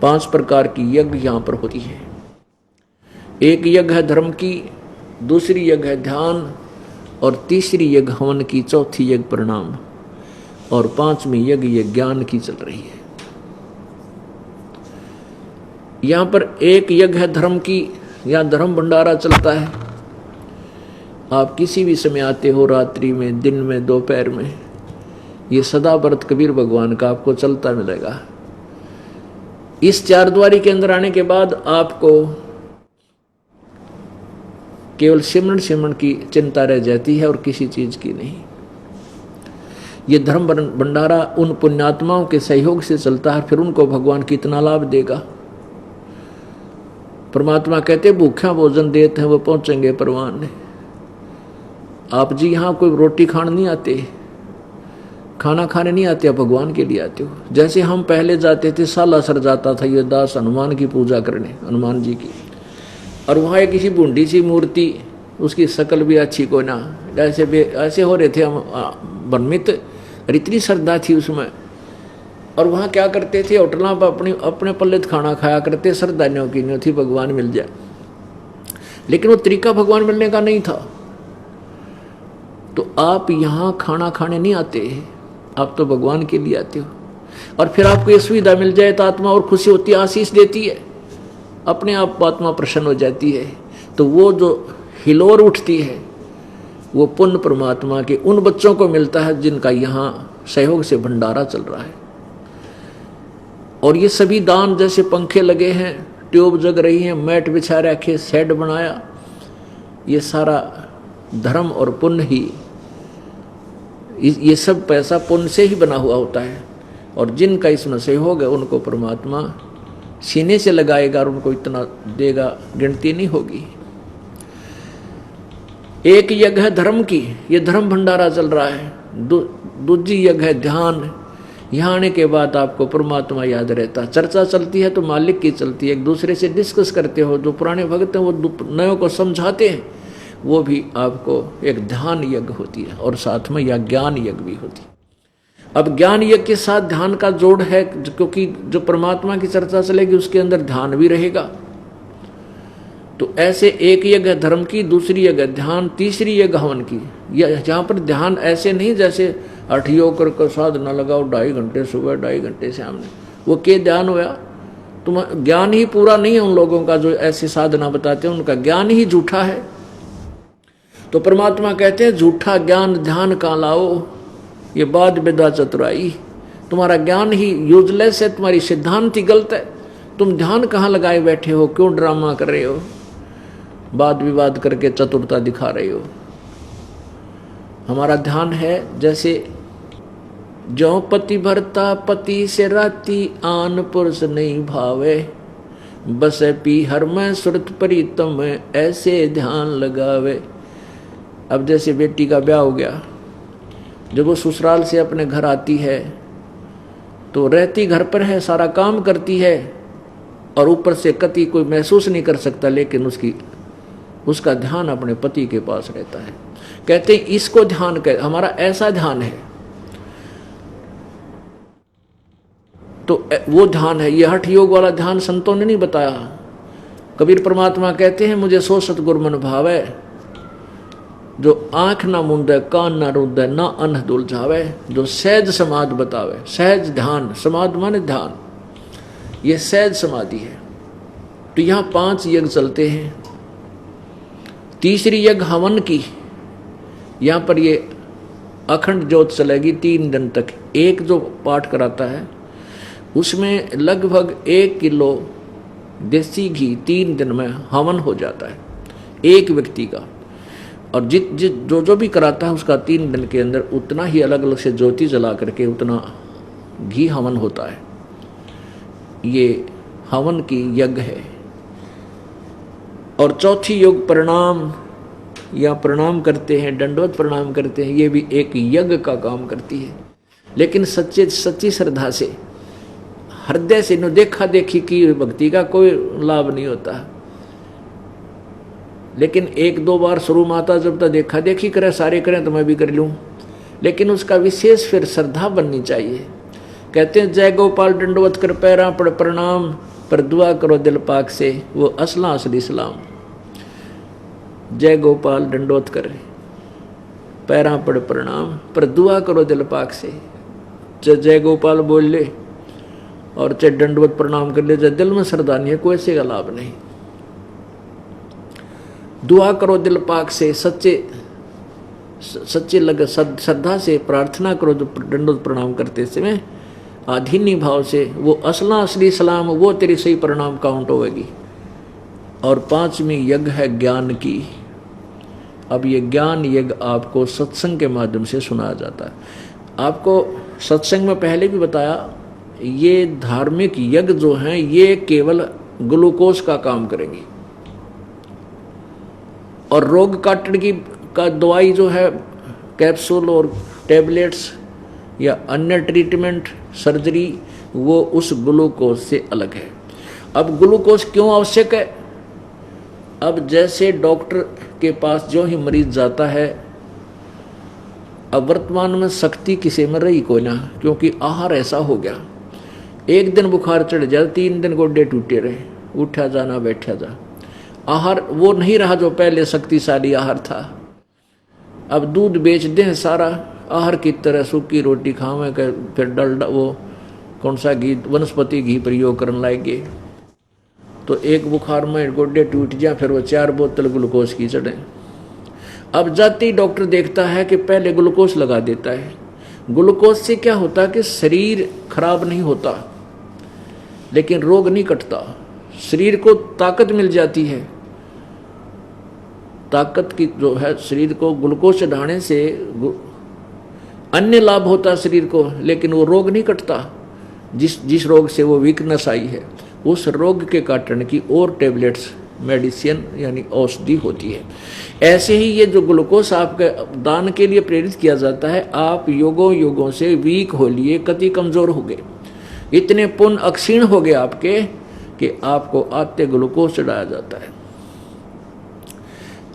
5 प्रकार की यज्ञ यहाँ पर होती है। एक यज्ञ है धर्म की, दूसरी यज्ञ है ध्यान, और तीसरी यज्ञ हवन की, चौथी यज्ञ प्रणाम, और 5वीं यज्ञ ये ज्ञान की चल रही है। यहाँ पर एक यज्ञ है धर्म की, यहाँ धर्म भंडारा चलता है। आप किसी भी समय आते हो, रात्रि में, दिन में, दोपहर में, ये सदा व्रत कबीर भगवान का आपको चलता मिलेगा। इस चारद्वारी के अंदर आने के बाद आपको केवल सिमरन की चिंता रह जाती है और किसी चीज की नहीं। ये धर्म भंडारा उन पुण्यात्माओं के सहयोग से चलता है, फिर उनको भगवान कितना लाभ देगा। परमात्मा कहते भूखा भोजन देते हैं वो पहुंचेंगे परवान ने। आप जी यहाँ कोई रोटी खाने नहीं आते, खाना खाने नहीं आते, आप भगवान के लिए आते हो। जैसे हम पहले जाते थे, सालासर जाता था ये दास हनुमान की पूजा करने, हनुमान जी की, और वहाँ एक किसी बूंदी सी मूर्ति, उसकी शक्ल भी अच्छी को ना, ऐसे हो रहे थे हम भ्रमित, और इतनी श्रद्धा थी उसमें। और वहाँ क्या करते थे, होटलों पर अपने पल्ले खाना खाया करते, श्रद्धानियों की नहीं थी भगवान मिल जाए। लेकिन वो तरीका भगवान मिलने का नहीं था। तो आप यहाँ खाना खाने नहीं आते, आप तो भगवान के लिए आते हो। और फिर आपको ये सुविधा मिल जाए तो आत्मा और खुशी होती है, आशीष देती है, अपने आप आत्मा प्रसन्न हो जाती है। तो वो जो हिलोर उठती है वो पुण्य परमात्मा के उन बच्चों को मिलता है जिनका यहाँ सहयोग से भंडारा चल रहा है। और ये सभी दान, जैसे पंखे लगे हैं, ट्यूब जग रही है, मैट बिछा रखे, शेड बनाया, ये सारा धर्म और पुण्य ही, ये सब पैसा पुण्य से ही बना हुआ होता है। और जिनका इसमें सहयोग है उनको परमात्मा सीने से लगाएगा और उनको इतना देगा, गिनती नहीं होगी। एक यज्ञ है धर्म की, ये धर्म भंडारा चल रहा है। दूसरी यज्ञ है ध्यान। यहाँ आने के बाद आपको परमात्मा याद रहता, चर्चा चलती है तो मालिक की चलती है, एक दूसरे से डिस्कस करते हो, जो पुराने भक्त हैं वो नयों को समझाते हैं, वो भी आपको एक ध्यान यज्ञ होती है। और साथ में यह ज्ञान यज्ञ भी होती है। अब ज्ञान यज्ञ के साथ ध्यान का जोड़ है, क्योंकि जो परमात्मा की चर्चा चलेगी उसके अंदर ध्यान भी रहेगा। तो ऐसे एक यज्ञ धर्म की, दूसरी यज्ञ ध्यान, तीसरी यज्ञ हवन की। यहाँ पर ध्यान ऐसे नहीं जैसे 8 योग कर साधना लगाओ 2.5 घंटे सुबह 2.5 घंटे शाम में, वो के ध्यान होया। तुम ज्ञान ही पूरा नहीं है उन लोगों का जो ऐसी साधना बताते हैं, उनका ज्ञान ही झूठा है। तो परमात्मा कहते हैं झूठा ज्ञान ध्यान कहाँ लाओ, ये बात बेदा चतुराई। तुम्हारा ज्ञान ही यूजलेस है, तुम्हारी सिद्धांत ही गलत है। तुम ध्यान कहाँ लगाए बैठे हो, क्यों ड्रामा कर रहे हो, वाद विवाद करके चतुरता दिखा रहे हो। हमारा ध्यान है जैसे जो पति भरता पति से राती, आन पुरुष नहीं भावे, बस पी हर में सुरत प्रीतम, ऐसे ध्यान लगावे। अब जैसे बेटी का ब्याह हो गया, जब वो ससुराल से अपने घर आती है तो रहती घर पर है, सारा काम करती है, और ऊपर से कति कोई महसूस नहीं कर सकता, लेकिन उसका ध्यान अपने पति के पास रहता है। कहते हैं इसको ध्यान कह, हमारा ऐसा ध्यान है। तो वो ध्यान है, ये हठ योग वाला ध्यान संतों ने नहीं बताया। कबीर परमात्मा कहते हैं मुझे सो सतगुर मन भावे, जो आंख ना मूंदे कान ना रूंदे ना अनह दुल जावे, जो सहज समाध बतावे। सहज ध्यान, समाध माने ध्यान, ये सहज समाधि है। तो यहाँ 5 यज्ञ चलते हैं। तीसरी यज्ञ हवन की, यहाँ पर ये अखंड ज्योत चलेगी 3 दिन तक। एक जो पाठ कराता है उसमें लगभग 1 किलो देसी घी 3 दिन में हवन हो जाता है एक व्यक्ति का। और जो भी कराता है उसका 3 दिन के अंदर उतना ही अलग अलग से ज्योति जला करके उतना घी हवन होता है। ये हवन की यज्ञ है। और चौथी योग प्रणाम, या प्रणाम करते हैं, दंडवत प्रणाम करते हैं, ये भी एक यज्ञ का काम करती है। लेकिन सच्ची श्रद्धा से, हृदय से, न देखा देखी की भक्ति का कोई लाभ नहीं होता। लेकिन 1-2 बार शुरू माता जब तक देखा देखी करे, सारे करें तो मैं भी कर लूँ, लेकिन उसका विशेष फिर श्रद्धा बननी चाहिए। कहते हैं जय गोपाल दंडवत कर पैरा पड़ प्रणाम, पर दुआ करो दिल पाक से, वो असला असली इस्लाम। जय गोपाल दंडोत करे, पैरा पड़ प्रणाम, पर दुआ करो दिल पाक से। जय गोपाल बोल ले और चाहे दंडवत प्रणाम कर ले, चाहे दिल में श्रद्धा नहीं है, कोई ऐसे का लाभ नहीं। दुआ करो दिल पाक से, सच्चे लगे श्रद्धा से प्रार्थना करो, जो दंडवत प्रणाम करते समय आधीनी भाव से, वो असला असली सलाम, वो तेरी सही प्रणाम काउंट होगी। और पांचवी यज्ञ है ज्ञान की। अब ये ज्ञान यज्ञ आपको सत्संग के माध्यम से सुनाया जाता है। आपको सत्संग में पहले भी बताया, ये धार्मिक यज्ञ जो हैं ये केवल ग्लूकोज का काम करेंगी, और रोग काटने की का दवाई जो है कैप्सूल और टैबलेट्स या अन्य ट्रीटमेंट सर्जरी, वो उस ग्लूकोज से अलग है। अब ग्लूकोज क्यों आवश्यक है? अब जैसे डॉक्टर के पास जो ही मरीज जाता है, अब वर्तमान में शक्ति किसी में रही कोई ना, क्योंकि आहार ऐसा हो गया, एक दिन बुखार चढ़ जाए 3 दिन गोडे टूटे रहे, उठा जाना बैठा जा। आहार वो नहीं रहा जो पहले शक्तिशाली आहार था। अब दूध बेच दें सारा आहार की तरह, सूखी रोटी खावे, फिर डलडा वो कौन सा घी, वनस्पति घी प्रयोग करने लाएंगे, तो एक बुखार में गोडे टूट जाए, फिर वो 4 बोतल ग्लूकोज की चढ़े। अब जाते ही डॉक्टर देखता है कि पहले ग्लूकोज लगा देता है। ग्लूकोज से क्या होता है कि शरीर खराब नहीं होता, लेकिन रोग नहीं कटता, शरीर को ताकत मिल जाती है। ताकत की जो है, शरीर को ग्लूकोज चढ़ाने से अन्य लाभ होता है शरीर को, लेकिन वो रोग नहीं कटता। जिस रोग से वो वीकनेस आई है, उस रोग के काटने की और टेबलेट्स, मेडिसिन यानी औषधि होती है। ऐसे ही ये जो ग्लूकोज आपके दान के लिए प्रेरित किया जाता है, आप युगों से वीक हो लिए, कति कमजोर हो गए, इतने पुण्य अक्षीण हो गए आपके कि आपको आते ग्लूकोज चढ़ाया जाता है।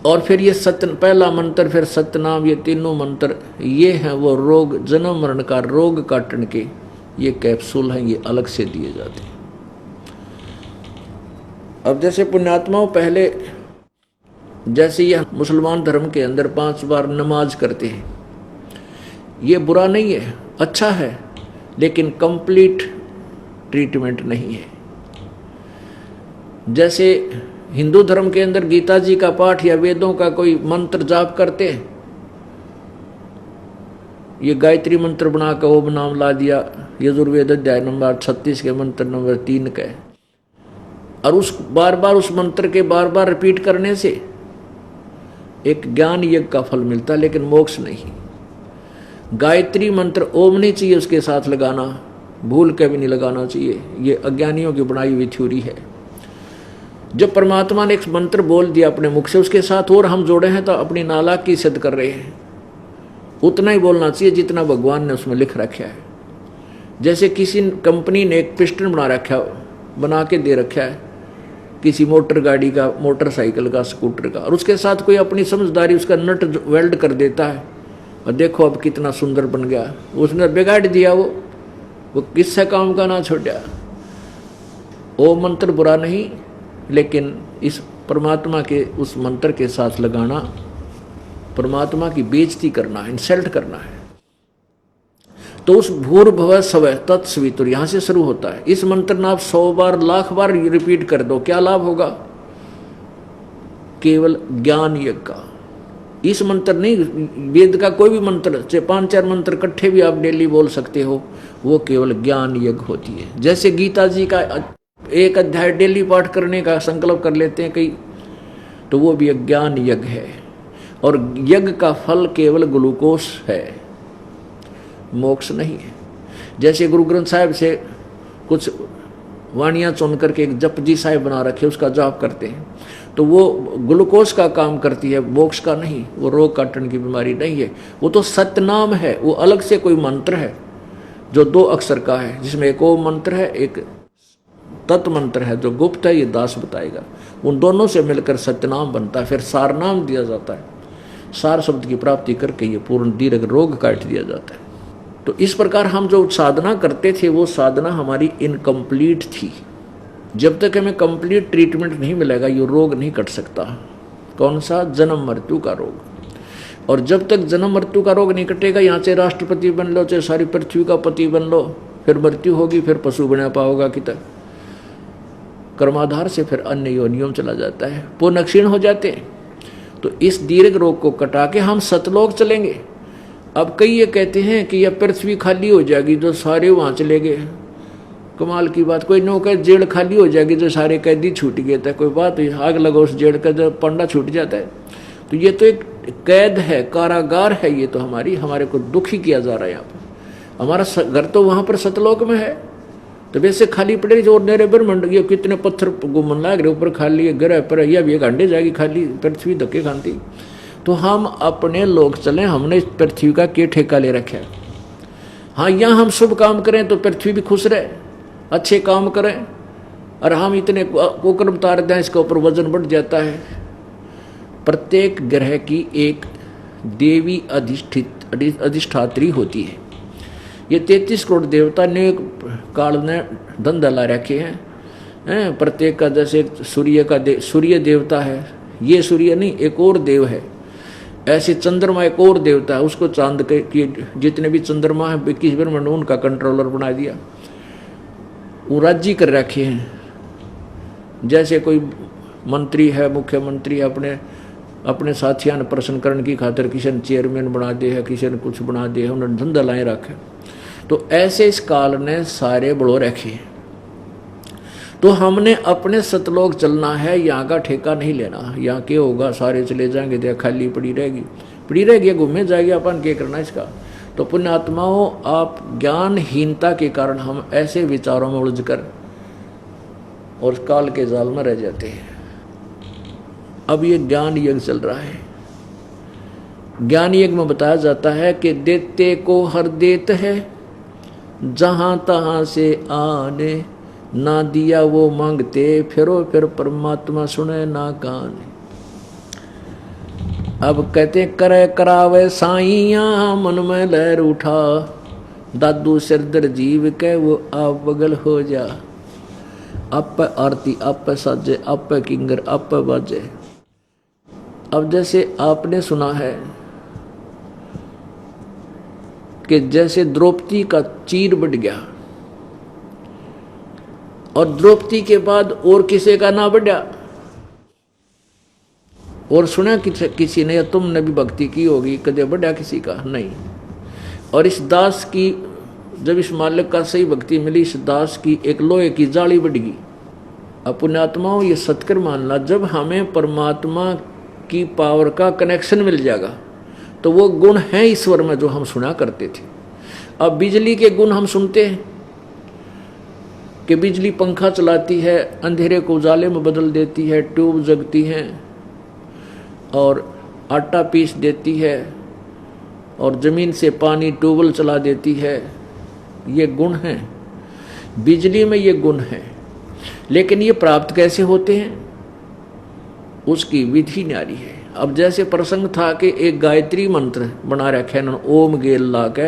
और फिर ये पहला मंत्र, फिर सतनाम, ये तीनों मंत्र, ये हैं वो रोग, जन्म मरण का रोग काटने के ये कैप्सूल हैं, ये अलग से दिए जाते हैं। अब जैसे पुण्यात्माओं पहले, जैसे ये मुसलमान धर्म के अंदर 5 बार नमाज करते हैं, ये बुरा नहीं है, अच्छा है, लेकिन कंप्लीट ट्रीटमेंट नहीं है। जैसे हिंदू धर्म के अंदर गीता जी का पाठ या वेदों का कोई मंत्र जाप करते हैं, ये गायत्री मंत्र बनाकर ओम नाम ला दिया, यजुर्वेद अध्याय नंबर 36 के मंत्र नंबर 3 का, और उस बार बार उस मंत्र के बार बार रिपीट करने से एक ज्ञान यज्ञ का फल मिलता है, लेकिन मोक्ष नहीं। गायत्री मंत्र ओम नहीं चाहिए उसके साथ लगाना, भूल के भी नहीं लगाना चाहिए, ये अज्ञानियों की बनाई हुई थ्योरी है। जब परमात्मा ने एक मंत्र बोल दिया अपने मुख से, उसके साथ और हम जोड़े हैं तो अपनी नालायकी की सिद्ध कर रहे हैं। उतना ही बोलना चाहिए जितना भगवान ने उसमें लिख रखा है। जैसे किसी कंपनी ने एक पिस्टन बना के दे रखा है किसी मोटर गाड़ी का, मोटरसाइकिल का, स्कूटर का, और उसके साथ कोई अपनी समझदारी उसका नट वेल्ड कर देता है, और देखो अब कितना सुंदर बन गया, उसने बिगाड़ दिया, वो किससे काम का ना छोड़ा। वो मंत्र बुरा नहीं, लेकिन इस परमात्मा के उस मंत्र के साथ लगाना परमात्मा की बेइज्जती करना है, इंसल्ट करना है। तो उस भूर्भुवः स्वः तत्सवितुर यहां से शुरू होता है। इस मंत्र ना आप 100 बार, लाख बार रिपीट कर दो, क्या लाभ होगा? केवल ज्ञान यज्ञ का। इस मंत्र नहीं, वेद का कोई भी मंत्र, चाहे 5-4 मंत्र इकट्ठे भी आप डेली बोल सकते हो, वो केवल ज्ञान यज्ञ होती है। जैसे गीता जी का 1 अध्याय डेली पाठ करने का संकल्प कर लेते हैं कई, तो वो भी ज्ञान यज्ञ है। और यज्ञ का फल केवल ग्लूकोज है, मोक्ष नहीं है। जैसे गुरु ग्रंथ साहिब से कुछ वाणियाँ चुन करके एक जपजी साहिब बना रखे, उसका जाप करते हैं, तो वो ग्लूकोज का काम करती है, मोक्ष का नहीं। वो रोग काटने की बीमारी नहीं है, वो तो सतनाम है। वो अलग से कोई मंत्र है जो 2 अक्षर का है, जिसमें एक ओम मंत्र है, एक तत् मंत्र है जो गुप्त है, ये दास बताएगा। उन दोनों से मिलकर सत्यनाम बनता है, फिर सारनाम दिया जाता है। सार शब्द की प्राप्ति करके ये पूर्ण दीर्घ रोग काट दिया जाता है। तो इस प्रकार हम जो साधना करते थे, वो साधना हमारी इनकम्प्लीट थी। जब तक हमें कंप्लीट ट्रीटमेंट नहीं मिलेगा ये रोग नहीं कट सकता। कौन सा? जन्म मृत्यु का रोग। और जब तक जन्म मृत्यु का रोग नहीं कटेगा, यहाँ से राष्ट्रपति बन लो, चाहे सारी पृथ्वी का पति बन लो, फिर मृत्यु होगी, फिर पशु बना पाओगा कि तक कर्माधार से फिर अन्य योनियों में चला जाता है, पुण्य क्षीण हो जाते हैं। तो इस दीर्घ रोग को कटा के हम सतलोक चलेंगे। अब कई ये कहते हैं कि यह पृथ्वी खाली हो जाएगी जो सारे वहाँ चले गए। कमाल की बात, कोई नो कहे जेल खाली हो जाएगी जो सारे कैदी छूट गए था, कोई बात आग लगो उस जेल का, जो पंडा छूट जाता है। तो ये तो एक कैद है, कारागार है, ये तो हमारे को दुखी किया जा रहा है। यहाँ पर हमारा घर तो वहाँ पर सतलोक में है, तो वैसे खाली पड़े जो नेरे ब्रह्मंड, ये कितने पत्थर घूमन लाग रहे ऊपर खाली है, ग्रह पर यह भी एक अंडे जाएगी खाली, पृथ्वी धक्के खाती। तो हम अपने लोग चलें, हमने इस पृथ्वी का क्या ठेका ले रखा है। हाँ, यहाँ हम शुभ काम करें तो पृथ्वी भी खुश रहे, अच्छे काम करें। और हम इतने कुकर्म तार दें, इसके ऊपर वजन बढ़ जाता है। प्रत्येक ग्रह की एक देवी अधिष्ठात्री होती है। ये 33 करोड़ देवता ने काल ने धंधा ला रखे हैं। प्रत्येक का जैसे सूर्य देवता है, ये सूर्य नहीं, एक और देव है। ऐसे चंद्रमा एक और देवता है, उसको चांद के जितने भी चंद्रमा है 21 ब्रह्मांड उनका कंट्रोलर बना दिया। वो राज्य कर रखे हैं। जैसे कोई मंत्री है, मुख्यमंत्री है, अपने साथियों ने प्रसन्न करने की खातिर किसी ने चेयरमैन बना दे है, किसी ने कुछ बना दे है, उन्होंने धंधा लाए रखे। तो ऐसे इस काल ने सारे बढ़ो रखे। तो हमने अपने सतलोक चलना है, यहाँ का ठेका नहीं लेना। यहाँ क्या होगा, सारे चले जाएंगे, देख खाली पड़ी रहेगी, घूमे जाएगी, अपन क्या करना इसका। तो पुण्यात्माओं, आप ज्ञानहीनता के कारण हम ऐसे विचारों में उलझ कर और काल के जाल में रह जाते हैं। अब ये ज्ञान यज्ञ चल रहा है। ज्ञान यज्ञ में बताया जाता है कि देते को हर देत है, जहां तहां से आने, ना दिया वो मांगते, फिरो फिर परमात्मा सुने ना कान। अब कहते करे करावे साइया, मन में लहर उठा, दादू सिरदर जीव के वो आप बगल हो जा। आप आरती, आप साजे, आप किंगर, आप बाजे। अब जैसे आपने सुना है कि जैसे द्रौपदी का चीर बढ़ गया और द्रौपदी के बाद और किसी का ना बढ़ा, और सुना किसी ने, या तुमने भी भक्ति की होगी, कदे बढ़ा किसी का नहीं। और इस दास की, जब इस मालिक का सही भक्ति मिली, इस दास की एक लोहे की जाली बढ़ गई। अब पुण्यात्माओं, ये सत्कर मानना, जब हमें परमात्मा की पावर का कनेक्शन मिल जाएगा तो वो गुण है ईश्वर में जो हम सुना करते थे। अब बिजली के गुण हम सुनते हैं कि बिजली पंखा चलाती है, अंधेरे को उजाले में बदल देती है, ट्यूब जगती हैं और आटा पीस देती है और ज़मीन से पानी ट्यूबवेल चला देती है। ये गुण हैं, बिजली में ये गुण हैं। लेकिन ये प्राप्त कैसे होते हैं, उसकी विधि न्यारी है। अब जैसे प्रसंग था कि एक गायत्री मंत्र बना रखा है इन्होंने, ओम गेल ला के,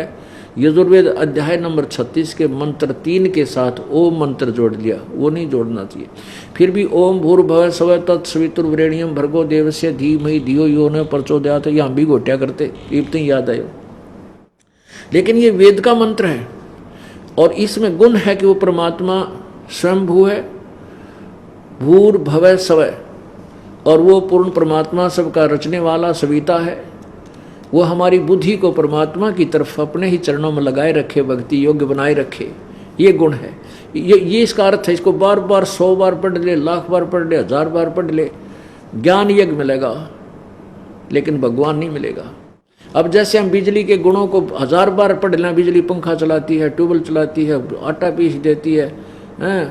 यजुर्वेद अध्याय नंबर 36 के मंत्र 3 के साथ ओम मंत्र जोड़ लिया, वो नहीं जोड़ना चाहिए। फिर भी ओम भूर्भुवः स्वः तत्सवितुर्वरेण्यं भर्गो देवस्य धीमहि धियो यो न प्रचोदयात्, यहाँ भी घोटिया करते, इतना याद आयो। लेकिन ये वेद का मंत्र है और इसमें गुण है कि वो परमात्मा स्वयंभू है, भूर्भुवः स्वः, और वो पूर्ण परमात्मा सबका रचने वाला सविता है। वो हमारी बुद्धि को परमात्मा की तरफ अपने ही चरणों में लगाए रखे, भक्ति योग्य बनाए रखे, ये गुण है। ये इसका अर्थ है। इसको बार बार 100 बार पढ़ ले, लाख बार पढ़ ले, 1000 बार पढ़ ले, ज्ञान यज्ञ मिलेगा लेकिन भगवान नहीं मिलेगा। अब जैसे हम बिजली के गुणों को 1000 बार पढ़ लें, बिजली पंखा चलाती है, ट्यूबवेल चलाती है, आटा पीस देती है,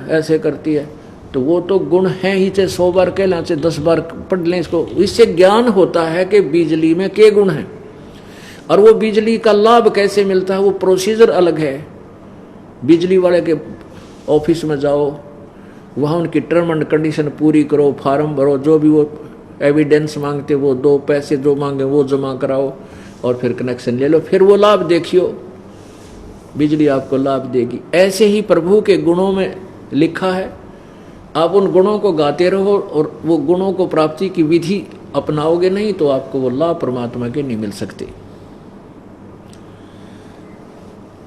ऐसे करती है, तो वो तो गुण है ही। चाहे 100 बार कह लें, चाहे 10 बार पढ़ लें इसको, इससे ज्ञान होता है कि बिजली में के गुण हैं और वो बिजली का लाभ कैसे मिलता है। वो प्रोसीजर अलग है। बिजली वाले के ऑफिस में जाओ, वहाँ उनकी टर्म एंड कंडीशन पूरी करो, फार्म भरो, जो भी वो एविडेंस मांगते वो दो, पैसे जो मांगे वो जमा कराओ और फिर कनेक्शन ले लो, फिर वो लाभ देखियो, बिजली आपको लाभ देगी। ऐसे ही प्रभु के गुणों में लिखा है आप उन गुणों को गाते रहो और वो गुणों को प्राप्ति की विधि अपनाओगे नहीं तो आपको वो लाभ परमात्मा के नहीं मिल सकते।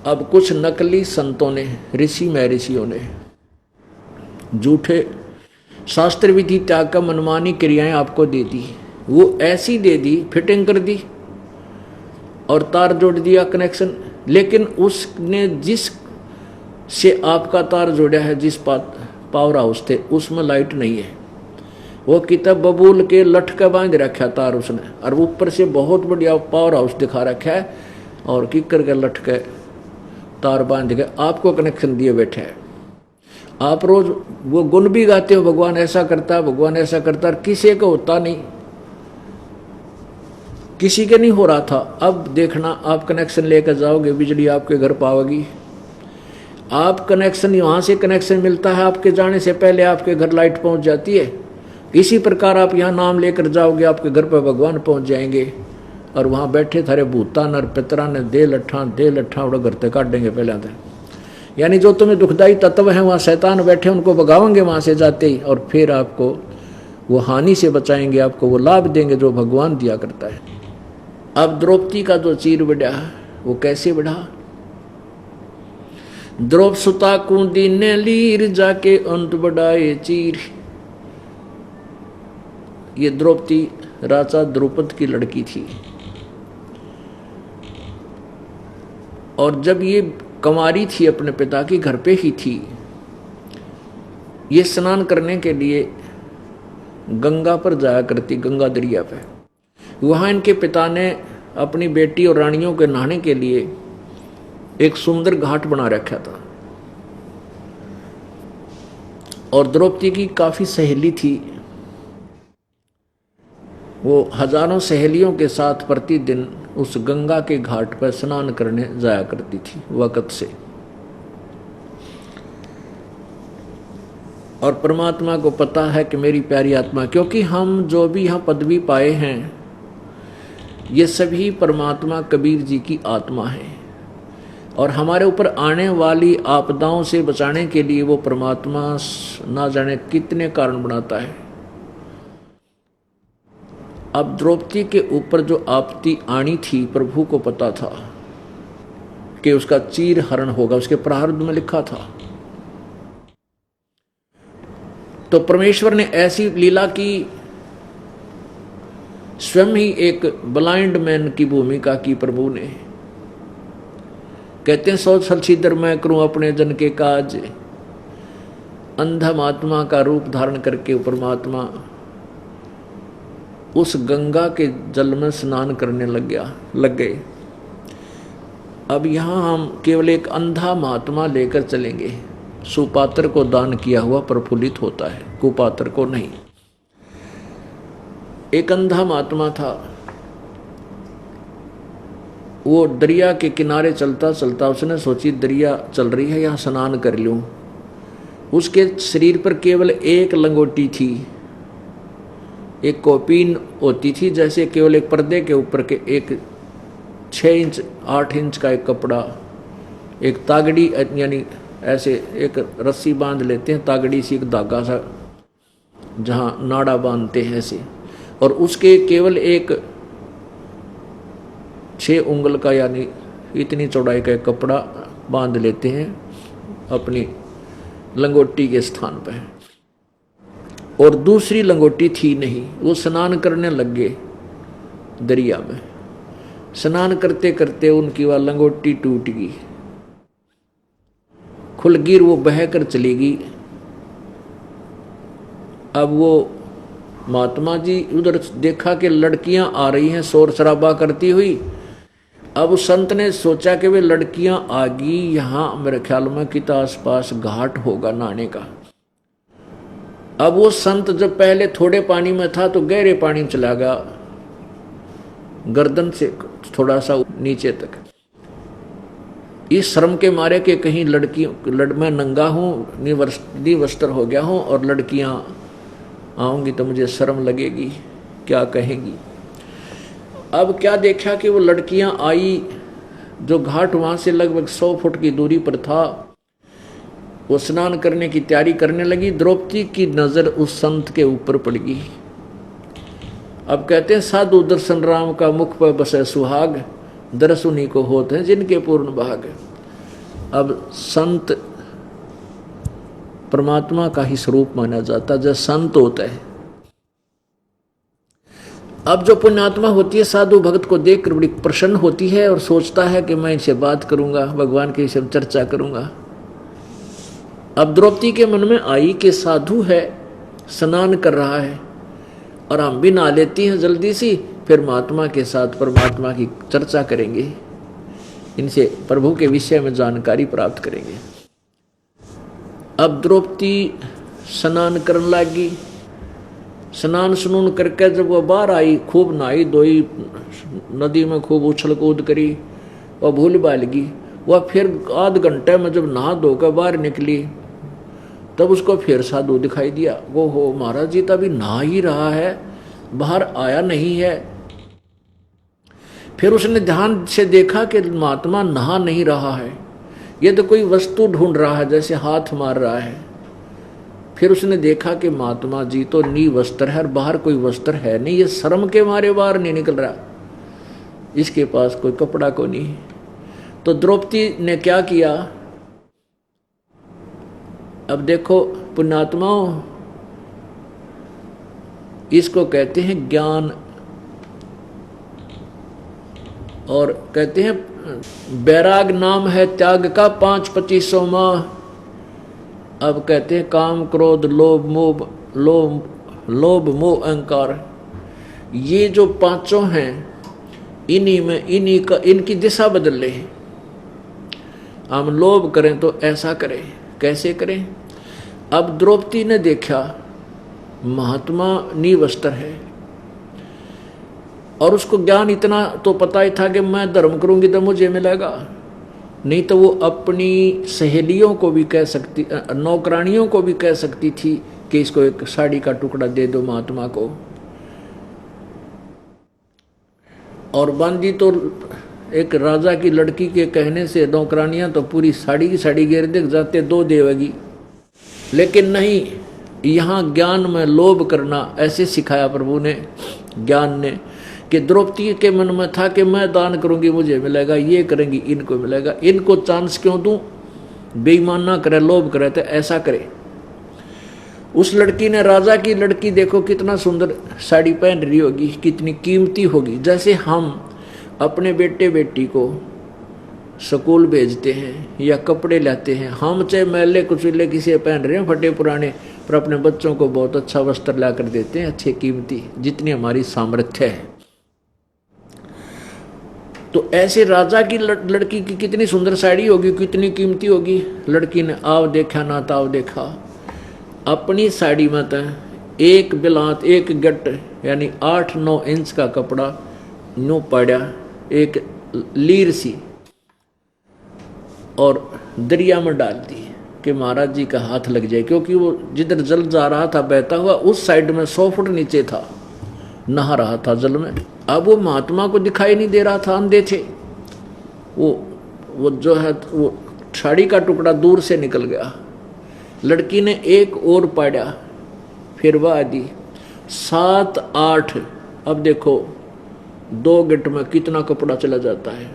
अब कुछ नकली संतों ने, ऋषि महर्षियों ने झूठे शास्त्र विधि त्याग का मनमानी क्रियाएं आपको दे दी। वो ऐसी दे दी, फिटिंग कर दी और तार जोड़ दिया कनेक्शन, लेकिन उसने जिस से आपका तार जोड़ा है, जिस पावर हाउस थे, उसमें लाइट नहीं है। वो किताब बबूल के लटका बांध रखा तार उसने, और ऊपर से बहुत बढ़िया पावर हाउस दिखा रखा है और किकर के लटके तार बांध के आपको कनेक्शन दिए बैठे हैं। आप रोज वो गुण भी गाते हो, भगवान ऐसा करता है, भगवान ऐसा करता है, किसी को होता नहीं, किसी के नहीं हो रहा था। अब देखना, आप कनेक्शन लेकर जाओगे, बिजली आपके घर पाओगी। आप कनेक्शन, वहां से कनेक्शन मिलता है, आपके जाने से पहले आपके घर लाइट पहुंच जाती है। इसी प्रकार आप यहाँ नाम लेकर जाओगे, आपके घर पर भगवान पहुंच जाएंगे और वहाँ बैठे थारे भूतान और पितरा ने दे लट्ठा उड़ा घर तक काटेंगे पहले तो। यानी जो तुम्हें दुखदाई तत्व हैं वहाँ शैतान बैठे, उनको भगाओगे वहाँ से जाते ही, और फिर आपको वो हानि से बचाएंगे, आपको वो लाभ देंगे जो भगवान दिया करता है। अब द्रौपदी का जो चीर बढ़ा वो कैसे बढ़ा? द्रौप सुता कुंदी ने लीर जाके अंत बढ़ाए चीर। ये द्रौपदी राजा द्रुपद की लड़की थी, और जब ये कंवारी थी, अपने पिता की घर पे ही थी, ये स्नान करने के लिए गंगा पर जाया करती, गंगा दरिया पे। वहां इनके पिता ने अपनी बेटी और रानियों के नहाने के लिए एक सुंदर घाट बना रखा था। और द्रौपदी की काफी सहेली थी, वो हजारों सहेलियों के साथ प्रतिदिन उस गंगा के घाट पर स्नान करने जाया करती थी वक्त से। और परमात्मा को पता है कि मेरी प्यारी आत्मा, क्योंकि हम जो भी यहाँ पदवी पाए हैं ये सभी परमात्मा कबीर जी की आत्मा है, और हमारे ऊपर आने वाली आपदाओं से बचाने के लिए वो परमात्मा ना जाने कितने कारण बनाता है। अब द्रौपदी के ऊपर जो आपत्ति आनी थी, प्रभु को पता था कि उसका चीर हरण होगा, उसके प्रारब्ध में लिखा था। तो परमेश्वर ने ऐसी लीला की, स्वयं ही एक ब्लाइंड मैन की भूमिका की प्रभु ने। कहते हैं सौ छलछिदर मैं करूं अपने जन के काज, अंधा महात्मा का रूप धारण करके परमात्मा उस गंगा के जल में स्नान करने लग गए। अब यहाँ हम केवल एक अंधा महात्मा लेकर चलेंगे। सुपात्र को दान किया हुआ प्रफुल्लित होता है, कुपात्र को नहीं। एक अंधा महात्मा था, वो दरिया के किनारे चलता चलता उसने सोची दरिया चल रही है, यहाँ स्नान कर लूं। उसके शरीर पर केवल एक लंगोटी थी, एक कौपीन होती थी, जैसे केवल एक पर्दे के ऊपर के एक 6 इंच 8 इंच का एक कपड़ा, एक तागड़ी, यानी ऐसे एक रस्सी बांध लेते हैं, तागड़ी सी एक धागा सा जहाँ नाड़ा बांधते हैं ऐसे, और उसके केवल एक 6 उंगल का यानी इतनी चौड़ाई का एक कपड़ा बांध लेते हैं अपनी लंगोटी के स्थान पर, और दूसरी लंगोटी थी नहीं। वो स्नान करने लग गए दरिया में। स्नान करते करते उनकी वह लंगोटी टूट गई, खुलगिर वो बहकर चली गई। अब वो महात्मा जी उधर देखा कि लड़कियां आ रही हैं शोर शराबा करती हुई। अब उस संत ने सोचा कि वे लड़कियां आ गई, यहाँ मेरे ख्याल में कितना आसपास घाट होगा नहाने का। अब वो संत जब पहले थोड़े पानी में था तो गहरे पानी में चला गया, गर्दन से थोड़ा सा नीचे तक, इस श्रम के मारे कि कहीं मैं नंगा हूँ, निवस्त्र हो गया हूँ, और लड़कियां आऊंगी तो मुझे शर्म लगेगी, क्या कहेंगी। अब क्या देखा कि वो लड़कियां आई, जो घाट वहां से लगभग 100 फुट की दूरी पर था, वो स्नान करने की तैयारी करने लगी। द्रौपदी की नजर उस संत के ऊपर पड़ गई। अब कहते हैं साधु दर्शन राम का मुख पर बसे सुहाग, दर्श उन्हीं को होते हैं जिनके पूर्ण भाग। अब संत परमात्मा का ही स्वरूप माना जाता जब संत होता है। अब जो पुण्यात्मा होती है साधु भक्त को देखकर बड़ी प्रसन्न होती है और सोचता है कि मैं इनसे बात करूंगा, भगवान की सब चर्चा करूंगा। अब द्रौपदी के मन में आई कि साधु है, स्नान कर रहा है और हम भी नहा लेती हैं जल्दी सी, फिर महात्मा के साथ परमात्मा की चर्चा करेंगे, इनसे प्रभु के विषय में जानकारी प्राप्त करेंगे। अब द्रौपदी स्नान करने लगी। स्नान स्नून करके जब वह बाहर आई, खूब नहाई धोई, नदी में खूब उछल कूद करी और भूल बालगी। वह फिर आध घंटे में जब नहा धोकर बाहर निकली तब उसको फिर साधु दिखाई दिया। वो हो महाराज जी तो अभी नहा ही रहा है, बाहर आया नहीं है। फिर उसने ध्यान से देखा कि महात्मा नहा नहीं रहा है, ये तो कोई वस्तु ढूंढ रहा है, जैसे हाथ मार रहा है। फिर उसने देखा कि महात्मा जी तो निवस्त्र है और बाहर कोई वस्त्र है नहीं, ये शर्म के मारे बाहर नहीं निकल रहा, इसके पास कोई कपड़ा को नहीं। तो द्रौपदी ने क्या किया, अब देखो पुण्यात्माओं, इसको कहते हैं ज्ञान, और कहते हैं बैराग नाम है त्याग का 5-25 माह। अब कहते हैं काम क्रोध लोभ मोह अहंकार, ये जो पांचों हैं इन्हीं का इनकी दिशा बदल ले। हम लोभ करें तो ऐसा करें, कैसे करें। अब द्रौपदी ने देखा महात्मा निवस्त्र है और उसको ज्ञान इतना तो पता ही था कि मैं धर्म करूंगी तो मुझे मिलेगा, नहीं तो वो अपनी सहेलियों को भी कह सकती, नौकरानियों को भी कह सकती थी कि इसको एक साड़ी का टुकड़ा दे दो महात्मा को। और बांधी तो एक राजा की लड़की के कहने से नौकरानियां तो पूरी साड़ी की साड़ी घेर देख जाते, 2 देवेगी। लेकिन नहीं, यहाँ ज्ञान में लोभ करना ऐसे सिखाया प्रभु ने, ज्ञान ने, कि द्रौपदी के मन में था कि मैं दान करूंगी मुझे मिलेगा, ये करेंगी इनको मिलेगा, इनको चांस क्यों दूं, बेईमान ना करे, लोभ करे तो ऐसा करे। उस लड़की ने, राजा की लड़की देखो कितना सुंदर साड़ी पहन रही होगी, कितनी कीमती होगी। जैसे हम अपने बेटे बेटी को स्कूल भेजते हैं या कपड़े लाते हैं, हम चाहे मैले कुचले किसी पहन रहे हैं फटे पुराने, पर अपने बच्चों को बहुत अच्छा वस्त्र ला कर देते हैं, अच्छे कीमती, जितनी हमारी सामर्थ्य है। तो ऐसे राजा की लड़की की कितनी सुंदर साड़ी होगी, कितनी कीमती होगी। लड़की ने आव देखा ना ताव देखा, अपनी साड़ी में तो एक बिलात, एक गट यानी 8-9 इंच का कपड़ा नो पड़ा, एक लीर सी, और दरिया में डाल दी कि महाराज जी का हाथ लग जाए, क्योंकि वो जिधर जल जा रहा था बहता हुआ, उस साइड में 100 फुट नीचे था, नहा रहा था जल में। अब वो महात्मा को दिखाई नहीं दे रहा था, अंधे थे। वो जो है वो साड़ी का टुकड़ा दूर से निकल गया। लड़की ने एक और पाड़ा, फिर वह दी 7-8। अब देखो 2 गिट में कितना कपड़ा चला जाता है,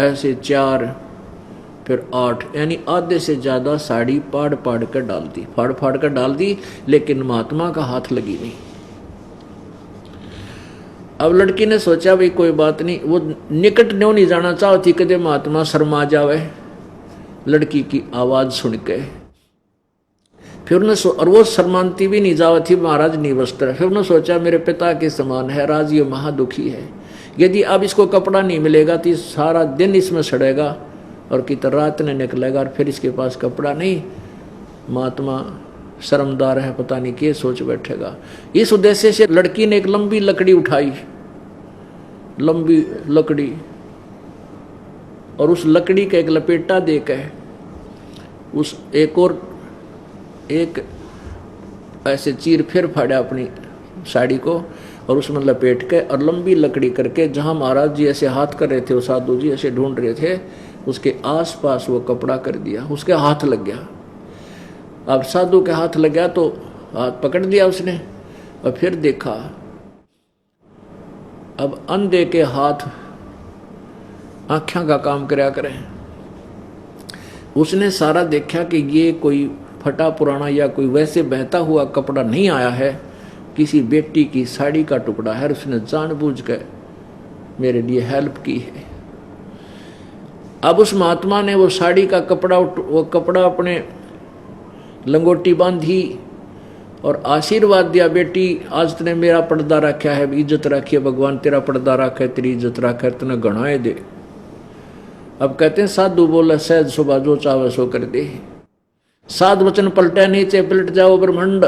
ऐसे 4 फिर 8, यानी आधे से ज्यादा साड़ी फाड़ कर डाल दी, फाड़ कर डाल दी, लेकिन महात्मा का हाथ लगी नहीं। अब लड़की ने सोचा भाई कोई बात नहीं, वो निकट न्यों नहीं जाना चाहती कदे महात्मा शर्मा जावे लड़की की आवाज सुन के। फिर उन्हें और वो शर्मांती भी नहीं जावा थी, महाराज निवस्त्र। फिर उन्होंने सोचा मेरे पिता के समान है, राज ये महादुखी है, यदि अब इसको कपड़ा नहीं मिलेगा तो सारा दिन इसमें सड़ेगा और कितना रात ने निकलेगा, और फिर इसके पास कपड़ा नहीं, महात्मा शर्मदार है, पता नहीं क्या सोच बैठेगा। इस उद्देश्य से लड़की ने एक लंबी लकड़ी उठाई, लंबी लकड़ी, और उस लकड़ी का एक लपेटा देकर उस एक ऐसे चीर फिर फाड़ा अपनी साड़ी को, और उसमें लपेट के और लंबी लकड़ी करके जहाँ महाराज जी ऐसे हाथ कर रहे थे, वो साधु जी ऐसे ढूंढ रहे थे, उसके आसपास वो कपड़ा कर दिया, उसके हाथ लग गया। अब साधु के हाथ लग गया तो हाथ पकड़ लिया उसने और फिर देखा। अब अंधे के हाथ आँखें का काम कराया करें। उसने सारा देखा कि ये कोई फटा पुराना या कोई वैसे बहता हुआ कपड़ा नहीं आया है, किसी बेटी की साड़ी का टुकड़ा है। उसने जानबूझकर मेरे लिए हेल्प की है। अब उस महात्मा ने वो साड़ी का कपड़ा अपने लंगोटी बांधी और आशीर्वाद दिया, बेटी आज तूने मेरा पर्दा रखा है, इज्जत रखी है, भगवान तेरा पर्दा रखा है, तेरी इज्जत रखा है, तूने गणाए दे। अब कहते हैं साधु बोला सहज सुबह जो चावे सो कर दे। साध वचन पलटे नीचे पलट जाओ ब्रह्मांड।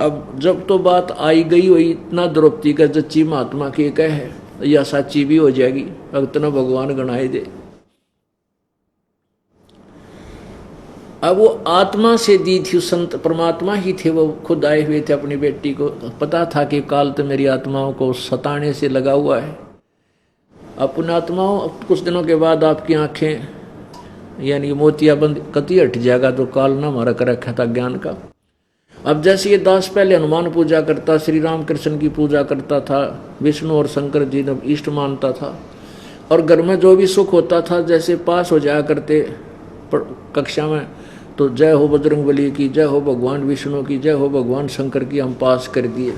अब जब तो बात आई गई वही इतना द्रौपदी का जच्ची महात्मा की कह या साची भी हो जाएगी, अब इतना भगवान गणाए दे। अब वो आत्मा से दी थी, संत परमात्मा ही थे, वो खुद आए हुए थे अपनी बेटी को। पता था कि काल तो मेरी आत्माओं को सताने से लगा हुआ है। अपने आत्माओं कुछ दिनों के बाद आपकी आंखें यानी मोतियाबंद कति हट जाएगा तो काल ना हमारा कर रखा था ज्ञान का। अब जैसे ये दास पहले हनुमान पूजा करता, श्री राम कृष्ण की पूजा करता था, विष्णु और शंकर जी ने इष्ट मानता था, और घर में जो भी सुख होता था जैसे पास हो जाया करते कक्षा में तो जय हो बजरंगबली की, जय हो भगवान विष्णु की, जय हो भगवान शंकर की, हम पास कर दिए।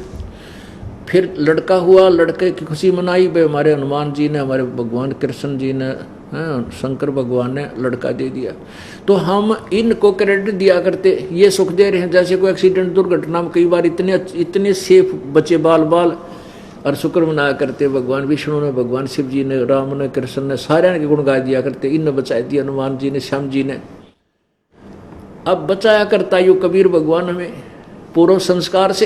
फिर लड़का हुआ, लड़के की खुशी मनाई भाई हमारे हनुमान जी ने, हमारे भगवान कृष्ण जी ने, शंकर भगवान ने लड़का दे दिया। तो हम इनको क्रेडिट दिया करते, ये सुख दे रहे हैं। जैसे कोई एक्सीडेंट दुर्घटना में कई बार इतने सेफ बचे बाल बाल और शुक्र मनाया करते, भगवान विष्णु ने, भगवान शिव जी ने, राम ने, कृष्ण ने, सारे के गुण गा दिया करते, इन बचा दिया हनुमान जी ने, श्याम जी ने। अब बचाया करता यू कबीर भगवान हमें पूर्व संस्कार से।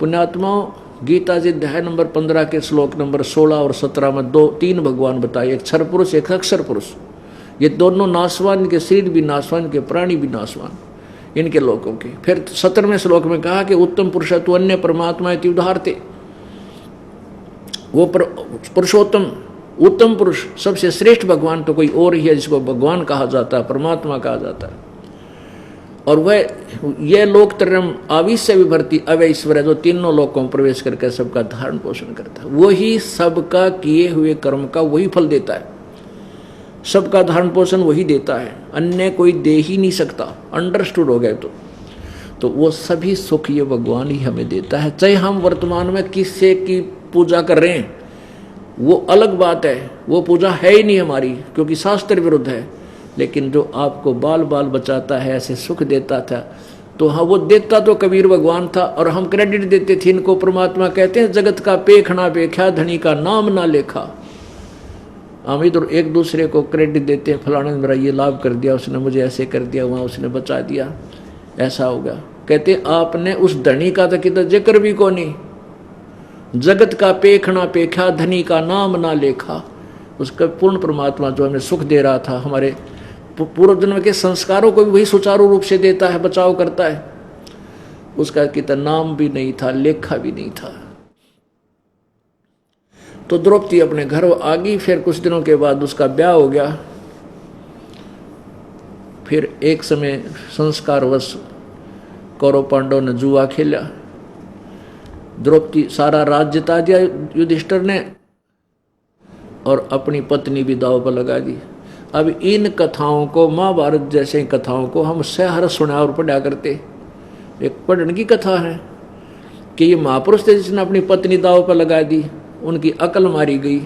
पुण्यात्माओं, गीता जी अध्याय नंबर 15 के श्लोक नंबर 16 और 17 में तीन भगवान बताए, एक क्षर पुरुष एक अक्षर पुरुष। ये दोनों नाशवान, इनके शरीर भी नाशवान, इनके प्राणी भी नाशवान, इनके लोगों के। फिर 17वें श्लोक में कहा कि उत्तम पुरुष तो अन्य परमात्मा उदाहरते, वो पुरुषोत्तम उत्तम पुरुष सबसे श्रेष्ठ भगवान तो कोई और ही है जिसको भगवान कहा जाता है, परमात्मा कहा जाता है। और वह यह लोक त्रयम आविश्य विभर्ति अवैश्वर है, जो तीनों लोकों में प्रवेश करके सबका धारण पोषण करता है। वही सबका किए हुए कर्म का वही फल देता है, सबका धारण पोषण वही देता है, अन्य कोई दे ही नहीं सकता। अंडरस्टूड हो गए तो वो सभी सुख ये भगवान ही हमें देता है। चाहे हम वर्तमान में किससे की पूजा कर रहे हैं वो अलग बात है, वो पूजा है ही नहीं हमारी क्योंकि शास्त्र विरुद्ध है। लेकिन जो आपको बाल बाल बचाता है, ऐसे सुख देता था, तो हाँ वो देता तो कबीर भगवान था और हम क्रेडिट देते थे इनको। परमात्मा कहते हैं जगत का पेखना पेख्या, धनी का नाम ना लेखा। हम इधर एक दूसरे को क्रेडिट देते हैं, फलाने ने मेरा ये लाभ कर दिया, उसने मुझे ऐसे कर दिया, वहाँ उसने बचा दिया, ऐसा होगा। कहते आपने उस धनी का तो कितना जिक्र भी को नहीं। जगत का पेखना पेख्या, धनी का नाम ना लेखा। उसका पूर्ण परमात्मा जो हमें सुख दे रहा था, हमारे पूर्व जन्म के संस्कारों को भी वही सुचारू रूप से देता है, बचाव करता है। उसका कितना नाम भी नहीं था, लेखा भी नहीं था। तो द्रौपदी अपने घर आ गई। फिर कुछ दिनों के बाद उसका ब्याह हो गया। फिर एक समय संस्कारवश कौरव पांडव ने जुआ खेला, द्रौपदी सारा राज्य जिता दिया युधिष्ठिर ने और अपनी पत्नी भी दांव पर लगा दी। अब इन कथाओं को, महाभारत जैसे कथाओं को हम सहर सुना और पढ़ा करते। एक पढ़ने की कथा है कि ये महापुरुष थे जिसने अपनी पत्नी दांव पर लगा दी, उनकी अकल मारी गई।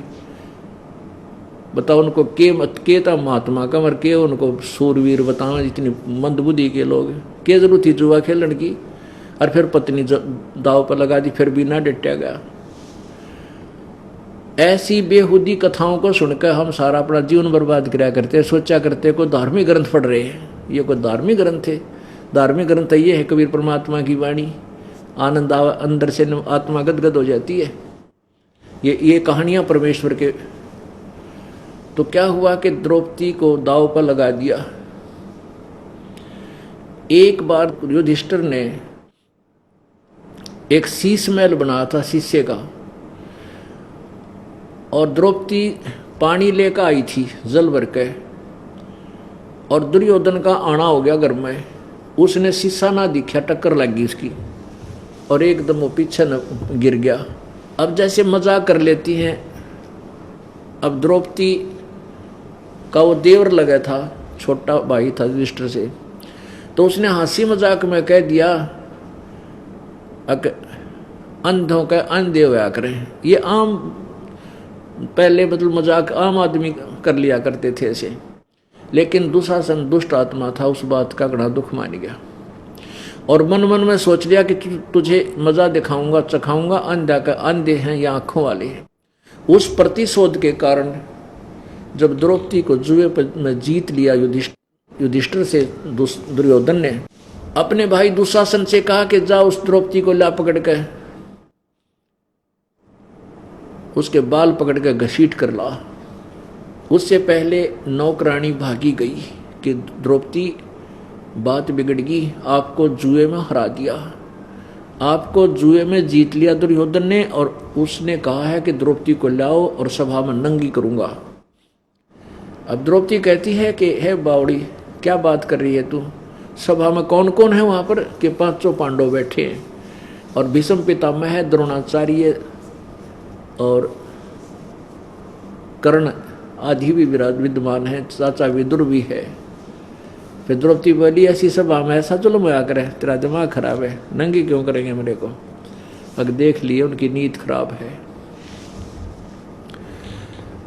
बताओ उनको के था महात्मा का, मर के उनको सूरवीर बताओ, इतनी मंदबुद्धि के लोग, के जरूरत थी जुआ खेलने की। और फिर पत्नी दाव पर लगा दी, फिर भी ना डटा गया। ऐसी बेहुदी कथाओं को सुनकर हम सारा अपना जीवन बर्बाद कराया करते, सोचा करते कोई धार्मिक ग्रंथ पढ़ रहे हैं। ये कोई धार्मिक ग्रंथ है? धार्मिक ग्रंथ ये है कबीर परमात्मा की वाणी, आनंद अंदर से आत्मा गदगद हो जाती है। ये कहानियां परमेश्वर के। तो क्या हुआ कि द्रौपदी को दाव पर लगा दिया। एक बार युधिष्ठिर ने एक शीश महल बनाया था शीशे का, और द्रौपदी पानी लेकर आई थी जल भर के, और दुर्योधन का आना हो गया घर में। उसने शीशा ना दिखा, टक्कर लग गई उसकी और एकदम वो पीछे न गिर गया। अब जैसे मजाक कर लेती हैं, अब द्रौपदी का वो देवर लगा था, छोटा भाई था युधिष्ठिर से, तो उसने हंसी मजाक में कह दिया अंधों का अंधे होया करें। ये आम पहले मतलब मजाक आम आदमी कर लिया करते थे ऐसे, लेकिन दुशासन दुष्ट आत्मा था, उस बात का बड़ा दुख मान गया और मन मन में सोच लिया कि तुझे मजा दिखाऊंगा, चखाऊंगा, अंधा का अंधे हैं या आंखों वाले हैं। उस प्रतिशोध के कारण जब द्रौपदी को जुए में जीत लिया युधिष्ठिर से दुर्योधन ने अपने भाई दुशासन से कहा कि जा उस द्रौपदी को ला पकड़ के उसके बाल पकड़ के घसीट कर ला। उससे पहले नौकरानी भागी गई कि द्रौपदी बात बिगड़ गई, आपको जुए में हरा दिया, आपको जुए में जीत लिया दुर्योधन ने, और उसने कहा है कि द्रौपदी को लाओ और सभा में नंगी करूंगा। अब द्रौपदी कहती है कि हे बावड़ी, क्या बात कर रही है तू, सभा में कौन कौन है वहां पर? कि 500 पांडव बैठे हैं और भीष्म पितामह है, द्रोणाचार्य और कर्ण आदि भी विद्यमान है, चाचा विदुर भी है। फिर द्रौपदी बोली ऐसी सभा में ऐसा जुल्म होया करे, तेरा दिमाग खराब है, नंगी क्यों करेंगे मेरे को? अब देख लिए उनकी नीयत खराब है।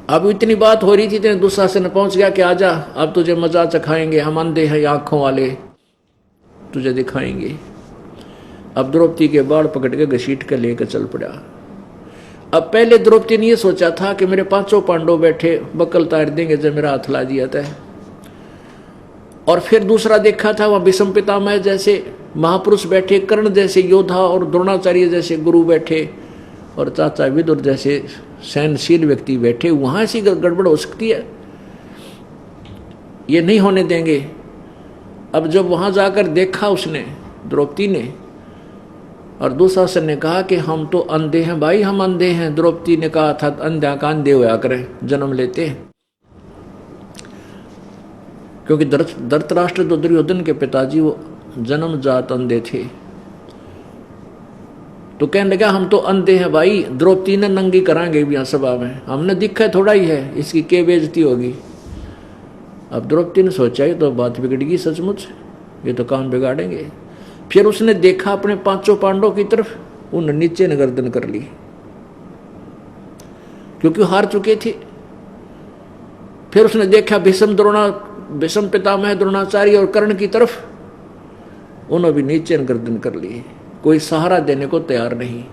अब इतनी बात हो रही थी, तेरे दुशासन पहुंच गया कि आजा, अब तुझे मजा चखाएंगे, हम अंधे हैं आंखों वाले, तुझे दिखाएंगे। अब द्रौपदी के बाल पकड़ के घसीट के लेकर चल पड़ा। अब पहले द्रौपदी ने यह सोचा था कि मेरे 500 पांडव बैठे, बकल तार देंगे जब मेरा हाथ ला दिया था। और फिर दूसरा देखा था वहां भीष्म पितामह जैसे महापुरुष बैठे, कर्ण जैसे योद्धा और द्रोणाचार्य जैसे गुरु बैठे और चाचा विदुर जैसे सहनशील व्यक्ति बैठे। वहां ऐसी गड़बड़ हो सकती है, ये नहीं होने देंगे। अब जब वहां जाकर देखा उसने, द्रौपदी ने, और दुशासन ने कहा कि हम तो अंधे हैं भाई, हम अंधे हैं। द्रौपदी ने कहा था अंधा का अंधे होया करें, जन्म लेते हैं। क्योंकि धृतराष्ट्र तो दुर्योधन के पिताजी वो जन्मजात अंधे थे, तो कहने लगा हम तो अंधे हैं भाई, द्रौपदी ने नंगी कराएंगे भी सभा में, हमने दिखा थोड़ा ही है, इसकी क्या बेइज्जती होगी। अब द्रौपदी ने सोचा ये तो बात बिगड़गी सचमुच, ये तो काम बिगाड़ेंगे। फिर उसने देखा अपने 500 पांडवों की तरफ, उन्हें नीचे न गर्दन कर ली क्योंकि हार चुके थे। फिर उसने देखा भीष्म पितामह द्रोणाचार्य और कर्ण की तरफ, उन्होंने भी नीचे गर्दन कर ली, कोई सहारा देने को तैयार नहीं।